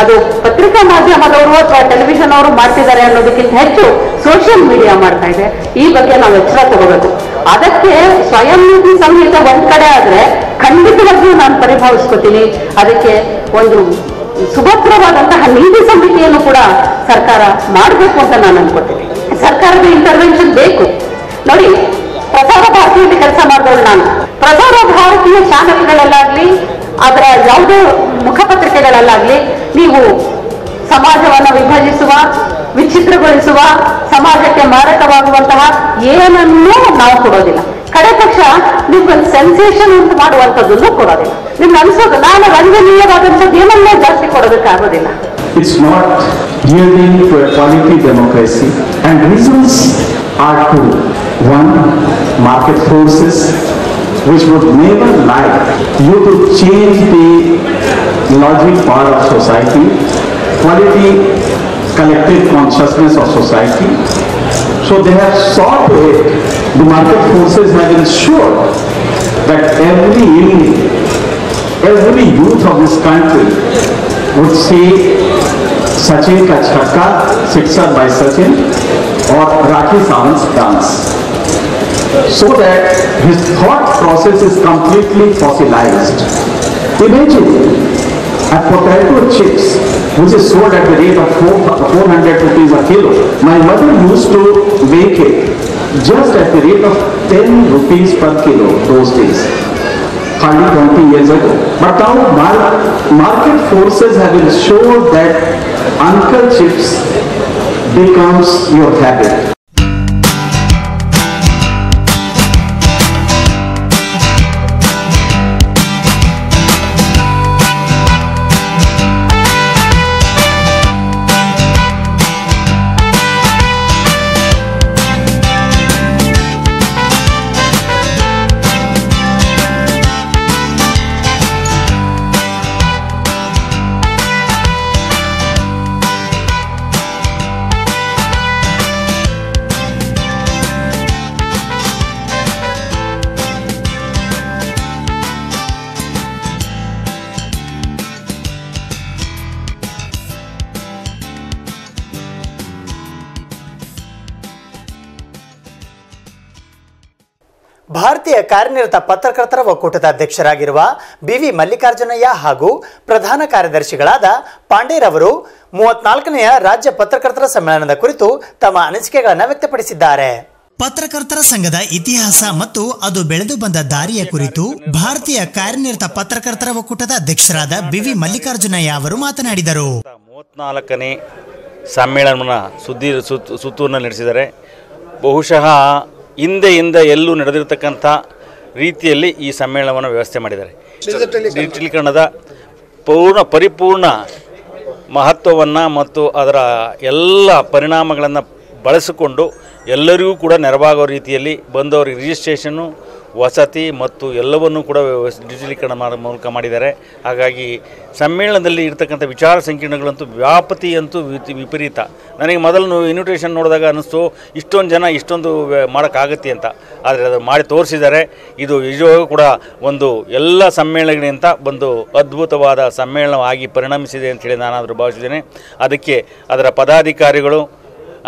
ಅದು ಪತ್ರಿಕಾ ಮಾಧ್ಯಮದವರು ಅಥವಾ ಟೆಲಿವಿಷನ್ ಅವರು ಮಾಡ್ತಿದ್ದಾರೆ ಅನ್ನೋದಕ್ಕಿಂತ ಹೆಚ್ಚು ಸೋಷಿಯಲ್ ಮೀಡಿಯಾ ಮಾಡ್ತಾ ಇದೆ. ಈ ಬಗ್ಗೆ ನಾವು ಎಚ್ಚರ ತಗೋಬೇಕು. ಅದಕ್ಕೆ ಸ್ವಯಂ ನೀತಿ ಸಂಹಿತೆ ಒಂದ್ ಕಡೆ ಆದ್ರೆ ಖಂಡಿತವಾಗಿಯೂ ನಾನು ಪರಿಭಾವಿಸ್ಕೊತೀನಿ. ಅದಕ್ಕೆ ಒಂದು ಸುಭದ್ರವಾದಂತಹ ನೀತಿ ಸಮಿತಿಯನ್ನು ಕೂಡ ಸರ್ಕಾರ ಮಾಡಬೇಕು ಅಂತ ನಾನು ಅನ್ಕೊತೀನಿ. ಸರ್ಕಾರದ ಇಂಟರ್ವೆನ್ಷನ್ ಬೇಕು. ನೋಡಿ, ಪ್ರಸಾರ ಭಾರತಿಯಲ್ಲಿ ಕೆಲಸ ಮಾಡಿದವಳು ನಾನು. ಪ್ರಸಾರ ಭಾರತೀಯ ಚಾನೆಲ್ಗಳಲ್ಲಾಗ್ಲಿ ಅದರ ಯಾವುದೇ ಮುಖಪತ್ರಿಕೆಗಳಲ್ಲಾಗ್ಲಿ ನೀವು ಸಮಾಜವನ್ನು ವಿಭಜಿಸುವ, ವಿಚಿತ್ರಗೊಳಿಸುವ, ಸಮಾಜಕ್ಕೆ ಮಾರಕವಾಗುವಂತಹ ಏನನ್ನೂ ನಾವು ಕೊಡೋದಿಲ್ಲ. ಕಡೆ ಪಕ್ಷ ನಿಮ್ಗೊಂದು ಸೆನ್ಸೇಷನ್ ಉಂಟು ಮಾಡುವಂಥದ್ದನ್ನು ಕೊಡೋದಿಲ್ಲ. ನಿಮ್ಗೆ ಅನ್ಸೋದು ನಾನು ರಂಜನೀಯವಾದಂಥದ್ದು ಏನನ್ನೂ ಜಾಸ್ತಿ ಕೊಡೋದಕ್ಕಾಗೋದಿಲ್ಲ. It's not yielding to a quality democracy, and reasons are two. One, market forces which would never like you to change the logic part of society, quality collective consciousness of society. So they have sought to it. The market forces have ensured that every youth of this country would say Sachin ka chhakka, sixer by Sachin, or Rakhi Sawant's dance, so that his thought process is completely fossilized. Imagine a potato chips which is sold at the rate of 400 rupees a kilo. My mother used to make it just at the rate of 10 rupees per kilo those days, hardly 20 years ago. But now market forces have ensured that Uncle Chips becomes your habit. ಭಾರತೀಯ ಕಾರ್ಯನಿರತ ಪತ್ರಕರ್ತರ ಒಕ್ಕೂಟದ ಅಧ್ಯಕ್ಷರಾಗಿರುವ ಬಿವಿ ಮಲ್ಲಿಕಾರ್ಜುನಯ್ಯ ಹಾಗೂ ಪ್ರಧಾನ ಕಾರ್ಯದರ್ಶಿಗಳಾದ ಪಾಂಡೇರವರು 34ನೇ ರಾಜ್ಯ ಪತ್ರಕರ್ತರ ಸಮ್ಮೇಳನದ ಕುರಿತು ತಮ್ಮ ಅನಿಸಿಕೆಗಳನ್ನು ವ್ಯಕ್ತಪಡಿಸಿದ್ದಾರೆ. ಪತ್ರಕರ್ತರ ಸಂಘದ ಇತಿಹಾಸ ಮತ್ತು ಅದು ಬೆಳೆದು ಬಂದ ದಾರಿಯ ಕುರಿತು ಭಾರತೀಯ ಕಾರ್ಯನಿರತ ಪತ್ರಕರ್ತರ ಒಕ್ಕೂಟದ ಅಧ್ಯಕ್ಷರಾದ ಬಿವಿ ಮಲ್ಲಿಕಾರ್ಜುನಯ್ಯ ಅವರು ಮಾತನಾಡಿದರು. 34ನೇ ಸಮ್ಮೇಳನವನ್ನು ಸುತ್ತೂರಿನಲ್ಲಿ ನಡೆಸಿದ್ದಾರೆ. ಬಹುಶಃ ಹಿಂದೆ ಎಲ್ಲೂ ನಡೆದಿರತಕ್ಕಂಥ ರೀತಿಯಲ್ಲಿ ಈ ಸಮ್ಮೇಳನವನ್ನು ವ್ಯವಸ್ಥೆ ಮಾಡಿದ್ದಾರೆ. ಡಿಜಿಟಲೀಕರಣದ ಪರಿಪೂರ್ಣ ಮಹತ್ವವನ್ನು ಮತ್ತು ಅದರ ಎಲ್ಲ ಪರಿಣಾಮಗಳನ್ನು ಬಳಸಿಕೊಂಡು ಎಲ್ಲರಿಗೂ ಕೂಡ ನೆರವಾಗೋ ರೀತಿಯಲ್ಲಿ ಬಂದವರಿಗೆ ರಿಜಿಸ್ಟ್ರೇಷನ್ನು, ವಸತಿ ಮತ್ತು ಎಲ್ಲವನ್ನೂ ಕೂಡ ಡಿಜಿಟಲೀಕರಣ ಮೂಲಕ ಮಾಡಿದ್ದಾರೆ. ಹಾಗಾಗಿ ಸಮ್ಮೇಳನದಲ್ಲಿ ಇರ್ತಕ್ಕಂಥ ವಿಚಾರ ಸಂಕಿರಣಗಳಂತೂ ವ್ಯಾಪತಿಯಂತೂ ವಿಪರೀತ. ನನಗೆ ಮೊದಲು ಇನ್ವಿಟೇಷನ್ ನೋಡಿದಾಗ ಅನ್ನಿಸ್ತು ಇಷ್ಟೊಂದು ಜನ ಇಷ್ಟೊಂದು ಮಾಡೋಕ್ಕಾಗತ್ತೆ ಅಂತ. ಆದರೆ ಅದು ಮಾಡಿ ತೋರಿಸಿದ್ದಾರೆ. ಇದು ನಿಜವಾಗೂ ಕೂಡ ಒಂದು ಎಲ್ಲ ಸಮ್ಮೇಳನಗಳಿಗಿಂತ ಒಂದು ಅದ್ಭುತವಾದ ಸಮ್ಮೇಳನವಾಗಿ ಪರಿಣಮಿಸಿದೆ ಅಂತೇಳಿ ನಾನಾದರೂ ಭಾವಿಸಿದ್ದೇನೆ. ಅದಕ್ಕೆ ಅದರ ಪದಾಧಿಕಾರಿಗಳು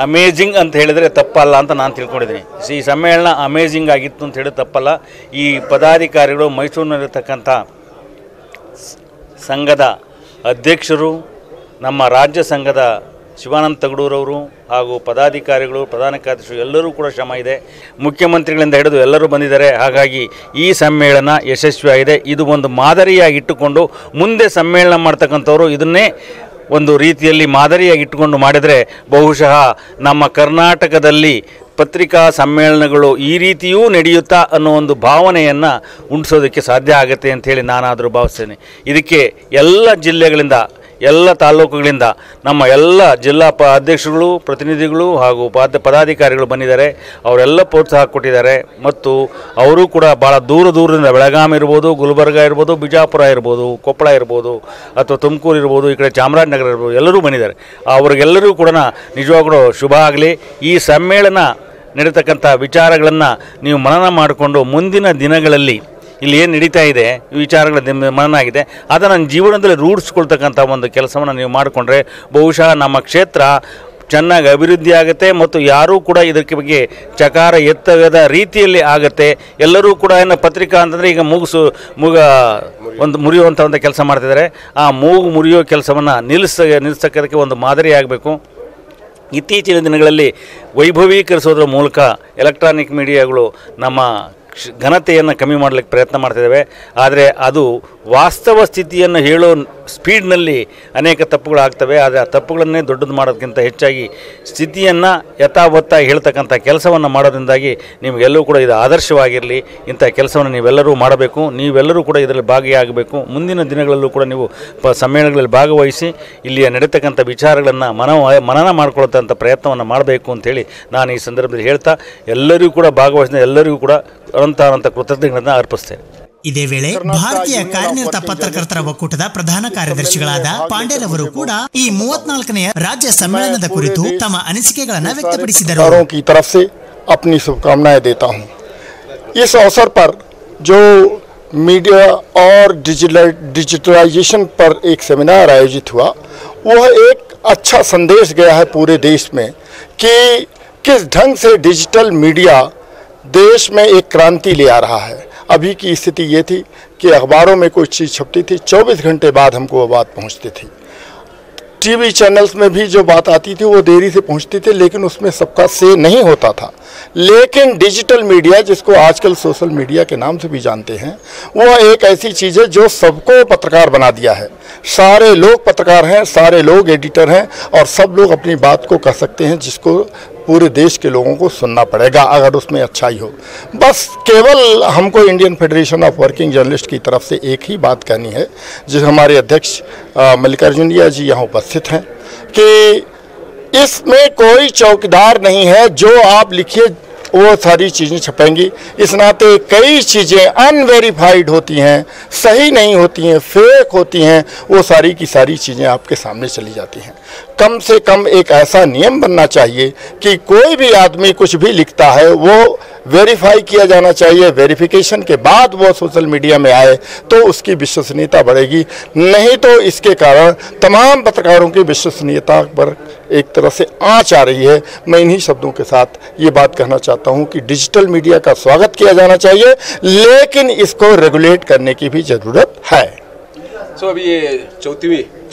ಅಮೇಜಿಂಗ್ ಅಂತ ಹೇಳಿದರೆ ತಪ್ಪಲ್ಲ ಅಂತ ನಾನು ತಿಳ್ಕೊಂಡಿದ್ದೀನಿ. ಈ ಸಮ್ಮೇಳನ ಅಮೇಜಿಂಗ್ ಆಗಿತ್ತು ಅಂತ ಹೇಳಿ ತಪ್ಪಲ್ಲ. ಈ ಪದಾಧಿಕಾರಿಗಳು ಮೈಸೂರಿನಲ್ಲಿರ್ತಕ್ಕಂಥ ಸಂಘದ ಅಧ್ಯಕ್ಷರು, ನಮ್ಮ ರಾಜ್ಯ ಸಂಘದ ಶಿವಾನಂದ ತಗಡೂರವರು ಹಾಗೂ ಪದಾಧಿಕಾರಿಗಳು, ಪ್ರಧಾನ ಕಾರ್ಯದರ್ಶಿ ಎಲ್ಲರೂ ಕೂಡ ಶ್ರಮ ಇದೆ. ಮುಖ್ಯಮಂತ್ರಿಗಳಿಂದ ಹಿಡಿದು ಎಲ್ಲರೂ ಬಂದಿದ್ದಾರೆ. ಹಾಗಾಗಿ ಈ ಸಮ್ಮೇಳನ ಯಶಸ್ವಿಯಾಗಿದೆ. ಇದು ಒಂದು ಮಾದರಿಯಾಗಿ ಇಟ್ಟುಕೊಂಡು ಮುಂದೆ ಸಮ್ಮೇಳನ ಮಾಡ್ತಕ್ಕಂಥವ್ರು ಇದನ್ನೇ ಒಂದು ರೀತಿಯಲ್ಲಿ ಮಾದರಿಯಾಗಿ ಇಟ್ಟುಕೊಂಡು ಮಾಡಿದರೆ ಬಹುಶಃ ನಮ್ಮ ಕರ್ನಾಟಕದಲ್ಲಿ ಪತ್ರಿಕಾ ಸಮ್ಮೇಳನಗಳು ಈ ರೀತಿಯೂ ನಡೆಯುತ್ತಾ ಅನ್ನೋ ಒಂದು ಭಾವನೆಯನ್ನು ಉಂಟಿಸೋದಕ್ಕೆ ಸಾಧ್ಯ ಆಗುತ್ತೆ ಅಂಥೇಳಿ ನಾನಾದರೂ ಭಾವಿಸ್ತೇನೆ. ಇದಕ್ಕೆ ಎಲ್ಲ ಜಿಲ್ಲೆಗಳಿಂದ, ಎಲ್ಲ ತಾಲೂಕುಗಳಿಂದ ನಮ್ಮ ಎಲ್ಲ ಜಿಲ್ಲಾ ಅಧ್ಯಕ್ಷರುಗಳು, ಪ್ರತಿನಿಧಿಗಳು ಹಾಗೂ ಪದಾಧಿಕಾರಿಗಳು ಬಂದಿದ್ದಾರೆ. ಅವರೆಲ್ಲ ಪ್ರೋತ್ಸಾಹ ಕೊಟ್ಟಿದ್ದಾರೆ. ಮತ್ತು ಅವರು ಕೂಡ ಭಾಳ ದೂರದಿಂದ ಬೆಳಗಾಂ ಇರ್ಬೋದು, ಗುಲ್ಬರ್ಗ ಇರ್ಬೋದು, ಬಿಜಾಪುರ ಇರ್ಬೋದು, ಕೊಪ್ಪಳ ಇರ್ಬೋದು, ಅಥವಾ ತುಮಕೂರು ಇರ್ಬೋದು, ಈ ಕಡೆ ಚಾಮರಾಜನಗರ ಇರ್ಬೋದು, ಎಲ್ಲರೂ ಬಂದಿದ್ದಾರೆ. ಅವರಿಗೆಲ್ಲರಿಗೂ ಕೂಡ ನಿಜವಾಗ್ಲೂ ಶುಭ ಆಗಲಿ. ಈ ಸಮ್ಮೇಳನ ನಡೀತಕ್ಕಂಥ ವಿಚಾರಗಳನ್ನು ನೀವು ಮನನ ಮಾಡಿಕೊಂಡು ಮುಂದಿನ ದಿನಗಳಲ್ಲಿ ಇಲ್ಲಿ ಏನು ನಡೀತಾ ಇದೆ, ಈ ವಿಚಾರಗಳ ಮನನ ಆಗಿದೆ, ಅದನ್ನು ಜೀವನದಲ್ಲಿ ರೂಢಿಸ್ಕೊಳ್ತಕ್ಕಂಥ ಒಂದು ಕೆಲಸವನ್ನು ನೀವು ಮಾಡಿಕೊಂಡ್ರೆ ಬಹುಶಃ ನಮ್ಮ ಕ್ಷೇತ್ರ ಚೆನ್ನಾಗಿ ಅಭಿವೃದ್ಧಿ ಆಗುತ್ತೆ. ಮತ್ತು ಯಾರೂ ಕೂಡ ಇದಕ್ಕೆ ಬಗ್ಗೆ ಚಕಾರ ಎತ್ತದ ರೀತಿಯಲ್ಲಿ ಆಗುತ್ತೆ. ಎಲ್ಲರೂ ಕೂಡ ಏನು ಪತ್ರಿಕಾ ಅಂತಂದರೆ ಈಗ ಒಂದು ಮುರಿಯುವಂಥ ಒಂದು ಕೆಲಸ ಮಾಡ್ತಿದ್ದಾರೆ. ಆ ಮೂಗು ಮುರಿಯೋ ಕೆಲಸವನ್ನು ನಿಲ್ಲಿಸ್ತಕ್ಕದಕ್ಕೆ ಒಂದು ಮಾದರಿ ಆಗಬೇಕು. ಇತ್ತೀಚಿನ ದಿನಗಳಲ್ಲಿ ವೈಭವೀಕರಿಸೋದ್ರ ಮೂಲಕ ಎಲೆಕ್ಟ್ರಾನಿಕ್ ಮೀಡಿಯಾಗಳು ನಮ್ಮ ಘನತೆಯನ್ನು ಕಮ್ಮಿ ಮಾಡಲಿಕ್ಕೆ ಪ್ರಯತ್ನ ಮಾಡ್ತಿದ್ದಾವೆ. ಆದರೆ ಅದು ವಾಸ್ತವ ಸ್ಥಿತಿಯನ್ನು ಹೇಳೋ ಸ್ಪೀಡ್ನಲ್ಲಿ ಅನೇಕ ತಪ್ಪುಗಳಾಗ್ತವೆ. ಆದರೆ ಆ ತಪ್ಪುಗಳನ್ನೇ ದೊಡ್ಡದು ಮಾಡೋದಕ್ಕಿಂತ ಹೆಚ್ಚಾಗಿ ಸ್ಥಿತಿಯನ್ನು ಯಥಾವತ್ತಾಗಿ ಹೇಳ್ತಕ್ಕಂಥ ಕೆಲಸವನ್ನು ಮಾಡೋದ್ರಿಂದಾಗಿ ನಿಮಗೆಲ್ಲರೂ ಕೂಡ ಇದು ಆದರ್ಶವಾಗಿರಲಿ. ಇಂಥ ಕೆಲಸವನ್ನು ನೀವೆಲ್ಲರೂ ಮಾಡಬೇಕು. ನೀವೆಲ್ಲರೂ ಕೂಡ ಇದರಲ್ಲಿ ಭಾಗಿಯಾಗಬೇಕು. ಮುಂದಿನ ದಿನಗಳಲ್ಲೂ ಕೂಡ ನೀವು ಸಮ್ಮೇಳನಗಳಲ್ಲಿ ಭಾಗವಹಿಸಿ ಇಲ್ಲಿಯ ನಡೀತಕ್ಕಂಥ ವಿಚಾರಗಳನ್ನು ಮನನ ಮಾಡ್ಕೊಳ್ತಕ್ಕಂಥ ಪ್ರಯತ್ನವನ್ನು ಮಾಡಬೇಕು ಅಂಥೇಳಿ ನಾನು ಈ ಸಂದರ್ಭದಲ್ಲಿ ಹೇಳ್ತಾ ಎಲ್ಲರಿಗೂ ಕೂಡ ಭಾಗವಹಿಸಿದ ಎಲ್ಲರಿಗೂ ಕೂಡ ಅನಂತ ಕೃತಜ್ಞತೆಗಳನ್ನು ಅರ್ಪಿಸ್ತೇನೆ. ಇದೇ ವೇಳೆ ಭಾರತೀಯ ಕಾರ್ಯನಿರತ ಪತ್ರಕರ್ತರ ಒಕ್ಕೂಟದ ಪ್ರಧಾನ ಕಾರ್ಯದರ್ಶಿಗಳಾದ ಪಾಂಡೆರವರು ಕೂಡ ಈ 34ನೇ ರಾಜ್ಯ ಸಮ್ಮೇಳನದ ಕುರಿತು ತಮ್ಮ ಅನಿಸಿಕೆಗಳನ್ನು ವ್ಯಕ್ತಪಡಿಸಿದರು. की तरफ से अपनी शुभकामनाएं देता हूं. इस अवसर पर जो मीडिया और डिजिटलाइजेशन पर एक सेमिनार आयोजित हुआ, वह एक अच्छा संदेश गया है पूरे देश में कि किस ढंग से डिजिटल मीडिया देश में एक क्रांति ले आ रहा है. अभी की स्थिति ये थी कि अखबारों में कोई चीज़ छपती थी, 24 घंटे बाद हमको वो बात पहुंचती थी. टीवी चैनल्स में भी जो बात आती थी वो देरी से पहुंचती थी, लेकिन उसमें सबका से नहीं होता था. लेकिन डिजिटल मीडिया, जिसको आजकल सोशल मीडिया के नाम से भी जानते हैं, वो एक ऐसी चीज़ है जो सबको पत्रकार बना दिया है. सारे लोग पत्रकार हैं, सारे लोग एडिटर हैं और सब लोग अपनी बात को कह सकते हैं, जिसको पूरे देश के लोगों को सुनना पड़ेगा अगर उसमें अच्छाई हो. बस केवल हमको Indian federation of working journalist की तरफ से एक ही बात कहनी है, जिस हमारे अध्यक्ष मल्लिकार्जुनिया जी यहाँ उपस्थित हैं, कि इसमें कोई चौकीदार नहीं है. जो आप लिखिए वो सारी चीज़ें छपेंगी. इस नाते कई चीज़ें अनवेरीफाइड होती हैं, सही नहीं होती हैं, फेक होती हैं. वो सारी की सारी चीज़ें आपके सामने चली जाती हैं. कम से कम एक ऐसा नियम बनना चाहिए कि कोई भी आदमी कुछ भी लिखता है वो वेरीफाई किया जाना चाहिए. वेरिफिकेशन के बाद वो सोशल मीडिया में आए तो उसकी विश्वसनीयता बढ़ेगी. नहीं तो इसके कारण तमाम पत्रकारों की विश्वसनीयता पर एक तरह से आँच आ रही है. मैं इन्हीं शब्दों के साथ ये बात कहना चाहता हूँ कि डिजिटल मीडिया का स्वागत किया जाना चाहिए, लेकिन इसको रेगुलेट करने की भी ज़रूरत है. अभी ये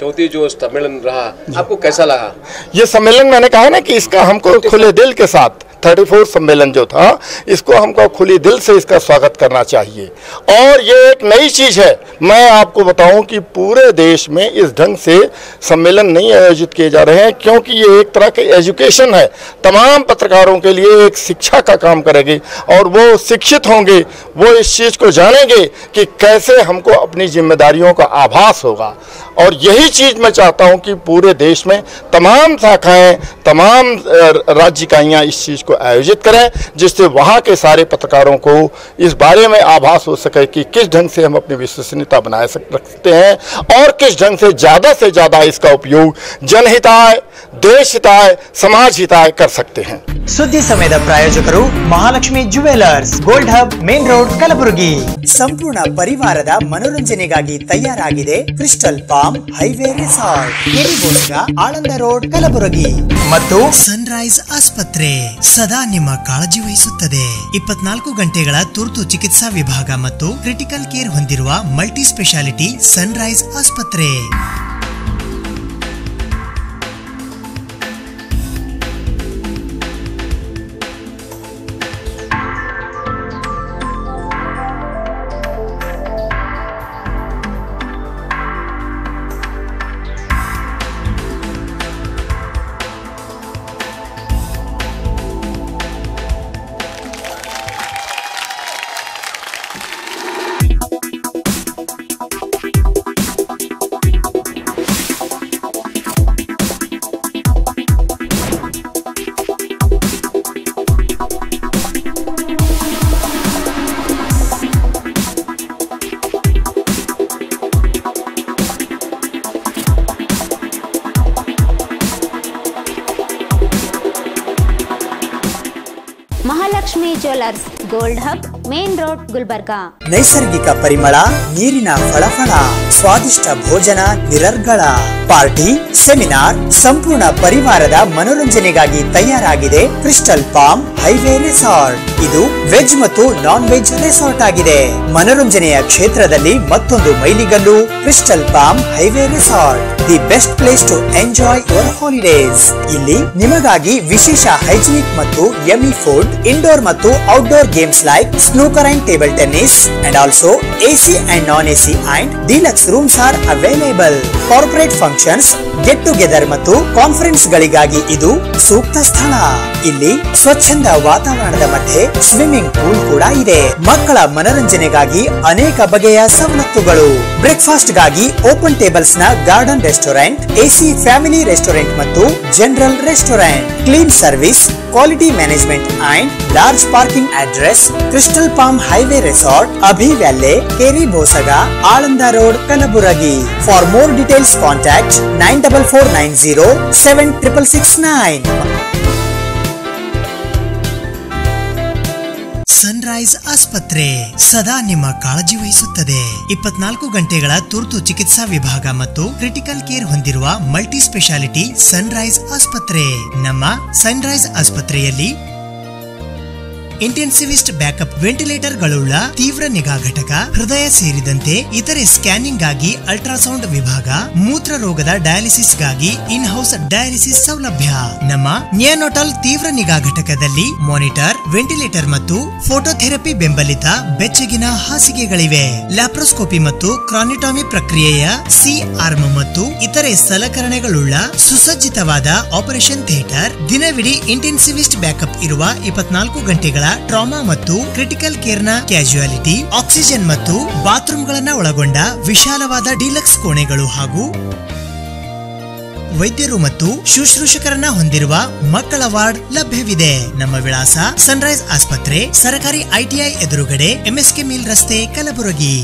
चौथी जो सम्मेलन रहा, आपको कैसा लगा? ये सम्मेलन मैंने कहा ना कि इसका हमको खुले दिल के साथ 34 सम्मेलन जो था, इसको हमको खुली दिल से इसका स्वागत करना चाहिए. और ये एक नई चीज़ है. मैं आपको बताऊं कि पूरे देश में इस ढंग से सम्मेलन नहीं आयोजित किए जा रहे हैं, क्योंकि ये एक तरह के एजुकेशन है. तमाम पत्रकारों के लिए एक शिक्षा का काम करेगी और वो शिक्षित होंगे, वो इस चीज़ को जानेंगे कि कैसे हमको अपनी जिम्मेदारियों का आभास होगा. और यही चीज़ मैं चाहता हूं कि पूरे देश में तमाम शाखाएं, तमाम राज्य इकाइयाँ इस चीज़ को आयोजित करें, जिससे वहाँ के सारे पत्रकारों को इस बारे में आभास हो सके कि किस ढंग से हम अपनी विश्वसनीयता बनाए रखते हैं और किस ढंग से ज़्यादा इसका उपयोग जनहिताय, देश हिताय, समाज हिताय कर सकते हैं. ಸುದ್ದಿ ಸಮಯದ ಪ್ರಾಯೋಜಕರು Mahalakshmi jewellers, gold hub, main road, Kalaburagi. ಸಂಪೂರ್ಣ ಪರಿವಾರದ ಮನೋರಂಜನೆಗಾಗಿ ತಯಾರಾಗಿದೆ ಕ್ರಿಸ್ಟಲ್ ಪಾಮ್ ಹೈವೇ ರೆಸಾರ್ಟ್, ಕೆರಿಗೋಸ್ಗ, ಆಳಂದ ರೋಡ್, ಕಲಬುರಗಿ. ಮತ್ತು ಸನ್ರೈಸ್ ಆಸ್ಪತ್ರೆ ಸದಾ ನಿಮ್ಮ ಕಾಳಜಿ ವಹಿಸುತ್ತದೆ. 24 ಗಂಟೆಗಳ ತುರ್ತು ಚಿಕಿತ್ಸಾ ವಿಭಾಗ ಮತ್ತು ಕ್ರಿಟಿಕಲ್ ಕೇರ್ ಹೊಂದಿರುವ ಮಲ್ಟಿ ಸ್ಪೆಷಾಲಿಟಿ ಸನ್ರೈಸ್ ಆಸ್ಪತ್ರೆ. Mahalakshmi jewellers, gold hub, main road, Gulbarga. ನೈಸರ್ಗಿಕ ಪರಿಮಳ, ನೀರಿನ ಫಳಫಳ, ಸ್ವಾದಿಷ್ಟ ಭೋಜನ, ನಿರರ್ಗಳ ಪಾರ್ಟಿ, ಸೆಮಿನಾರ್, ಸಂಪೂರ್ಣ ಪರಿವಾರದ ಮನೋರಂಜನೆಗಾಗಿ ತಯಾರಾಗಿದೆ ಕ್ರಿಸ್ಟಲ್ ಪಾಮ್ ಹೈವೇ ರೆಸಾರ್ಟ್. ಇದು ವೆಜ್ ಮತ್ತು ನಾನ್ ವೆಜ್ ರೆಸಾರ್ಟ್ ಆಗಿದೆ. ಮನೋರಂಜನೆಯ ಕ್ಷೇತ್ರದಲ್ಲಿ ಮತ್ತೊಂದು ಮೈಲಿಗಲ್ಲು ಕ್ರಿಸ್ಟಲ್ ಪಾಮ್ ಹೈವೇ ರೆಸಾರ್ಟ್, the best place to enjoy your holidays. ಇಲ್ಲಿ ನಿಮಗಾಗಿ ವಿಶೇಷ ಹೈಜಿನಿಕ್ ಮತ್ತು ಯಮ್ಮಿ ಫುಡ್, ಇಂಡೋರ್ ಮತ್ತು outdoor games like snooker and table tennis, and also AC and non-AC and deluxe rooms are available. Corporate functions, get together ಮತ್ತು ಕಾನ್ಫರೆನ್ಸ್ ಗಳಿಗಾಗಿ ಇದು ಸೂಕ್ತ ಸ್ಥಳ. ಇಲ್ಲಿ ಸ್ವಚ್ಛಂದ ವಾತಾವರಣದ ಮಧ್ಯೆ ಸ್ವಿಮ್ಮಿಂಗ್ ಪೂಲ್ ಕೂಡ ಇದೆ. ಮಕ್ಕಳ ಮನರಂಜನೆಗಾಗಿ ಅನೇಕ ಬಗೆಯ ಸವಲತ್ತುಗಳು. ಬ್ರೇಕ್ಫಾಸ್ಟ್ ಗಾಗಿ ಓಪನ್ ಟೇಬಲ್ಸ್ ನ garden restaurant, AC family restaurant ಮತ್ತು general restaurant. Clean service, quality management and large parking address crystal palm highway resort, ಅಭಿ ವ್ಯಾಲೆ, Keri Bosaga, Aland road, Kalaburagi. For more details contact 9449076669. Sunrise ಆಸ್ಪತ್ರೆ ಸದಾ ನಿಮ್ಮ ಕಾಳಜಿ ವಹಿಸುತ್ತದೆ. 24 ಗಂಟೆಗಳ ತುರ್ತು ಚಿಕಿತ್ಸಾ ವಿಭಾಗ ಮತ್ತು ಕ್ರಿಟಿಕಲ್ ಕೇರ್ ಹೊಂದಿರುವ ಮಲ್ಟಿ ಸ್ಪೆಷಾಲಿಟಿ ಸನ್ರೈಸ್ ಆಸ್ಪತ್ರೆ. ನಮ್ಮ ಸನ್ರೈಸ್ ಆಸ್ಪತ್ರೆಯಲ್ಲಿ ಇಂಟೆನ್ಸಿವಿಸ್ಟ್ ಬ್ಯಾಕಪ್ ವೆಂಟಿಲೇಟರ್ ಗಳುಳ್ಳ ತೀವ್ರ ನಿಗಾ ಘಟಕ, ಹೃದಯ ಸೇರಿದಂತೆ ಇತರೆ ಸ್ಕ್ಯಾನಿಂಗ್ ಗಾಗಿ ಅಲ್ಟ್ರಾಸೌಂಡ್ ವಿಭಾಗ, ಮೂತ್ರ ರೋಗದ ಡಯಾಲಿಸಿಸ್ ಗಾಗಿ ಇನ್ ಹೌಸ್ ಡಯಾಲಿಸಿಸ್ ಸೌಲಭ್ಯ. ನಮ್ಮ ನಿಯಾನೋಟಲ್ ತೀವ್ರ ನಿಗಾ ಘಟಕದಲ್ಲಿ ಮಾನಿಟರ್, ವೆಂಟಿಲೇಟರ್ ಮತ್ತು ಫೋಟೋಥೆರಪಿ ಬೆಂಬಲಿತ ಬೆಚ್ಚಗಿನ ಹಾಸಿಗೆಗಳಿವೆ. ಲ್ಯಾಪ್ರೋಸ್ಕೋಪಿ ಮತ್ತು ಕ್ರಾನಿಟಾಮಿ ಪ್ರಕ್ರಿಯೆಯ ಸಿ ಆರ್ಮ್ ಮತ್ತು ಇತರೆ ಸಲಕರಣೆಗಳುಳ್ಳ ಸುಸಜ್ಜಿತವಾದ ಆಪರೇಷನ್ ಥಿಯೇಟರ್, ದಿನವಿಡೀ ಇಂಟೆನ್ಸಿವಿಸ್ಟ್ ಬ್ಯಾಕಪ್ ಇರುವ 24 ಗಂಟೆಗಳ ಟ್ರಾಮಾ ಮತ್ತು ಕ್ರಿಟಿಕಲ್ ಕೇರ್ ನ ಕ್ಯಾಜುಯಾಲಿಟಿ, ಆಕ್ಸಿಜನ್ ಮತ್ತು ಬಾತ್ರೂಮ್ಗಳನ್ನ ಒಳಗೊಂಡ ವಿಶಾಲವಾದ ಡಿಲಕ್ಸ್ ಕೋಣೆಗಳು ಹಾಗೂ ವೈದ್ಯರು ಮತ್ತು ಶುಶ್ರೂಷಕರನ್ನ ಹೊಂದಿರುವ ಮಕ್ಕಳ ವಾರ್ಡ್ ಲಭ್ಯವಿದೆ. ನಮ್ಮ ವಿಳಾಸ ಸನ್ರೈಸ್ ಆಸ್ಪತ್ರೆ, ಸರಕಾರಿ ITI ಎದುರುಗಡೆ, MSK ಮಿಲ್ ರಸ್ತೆ, ಕಲಬುರಗಿ.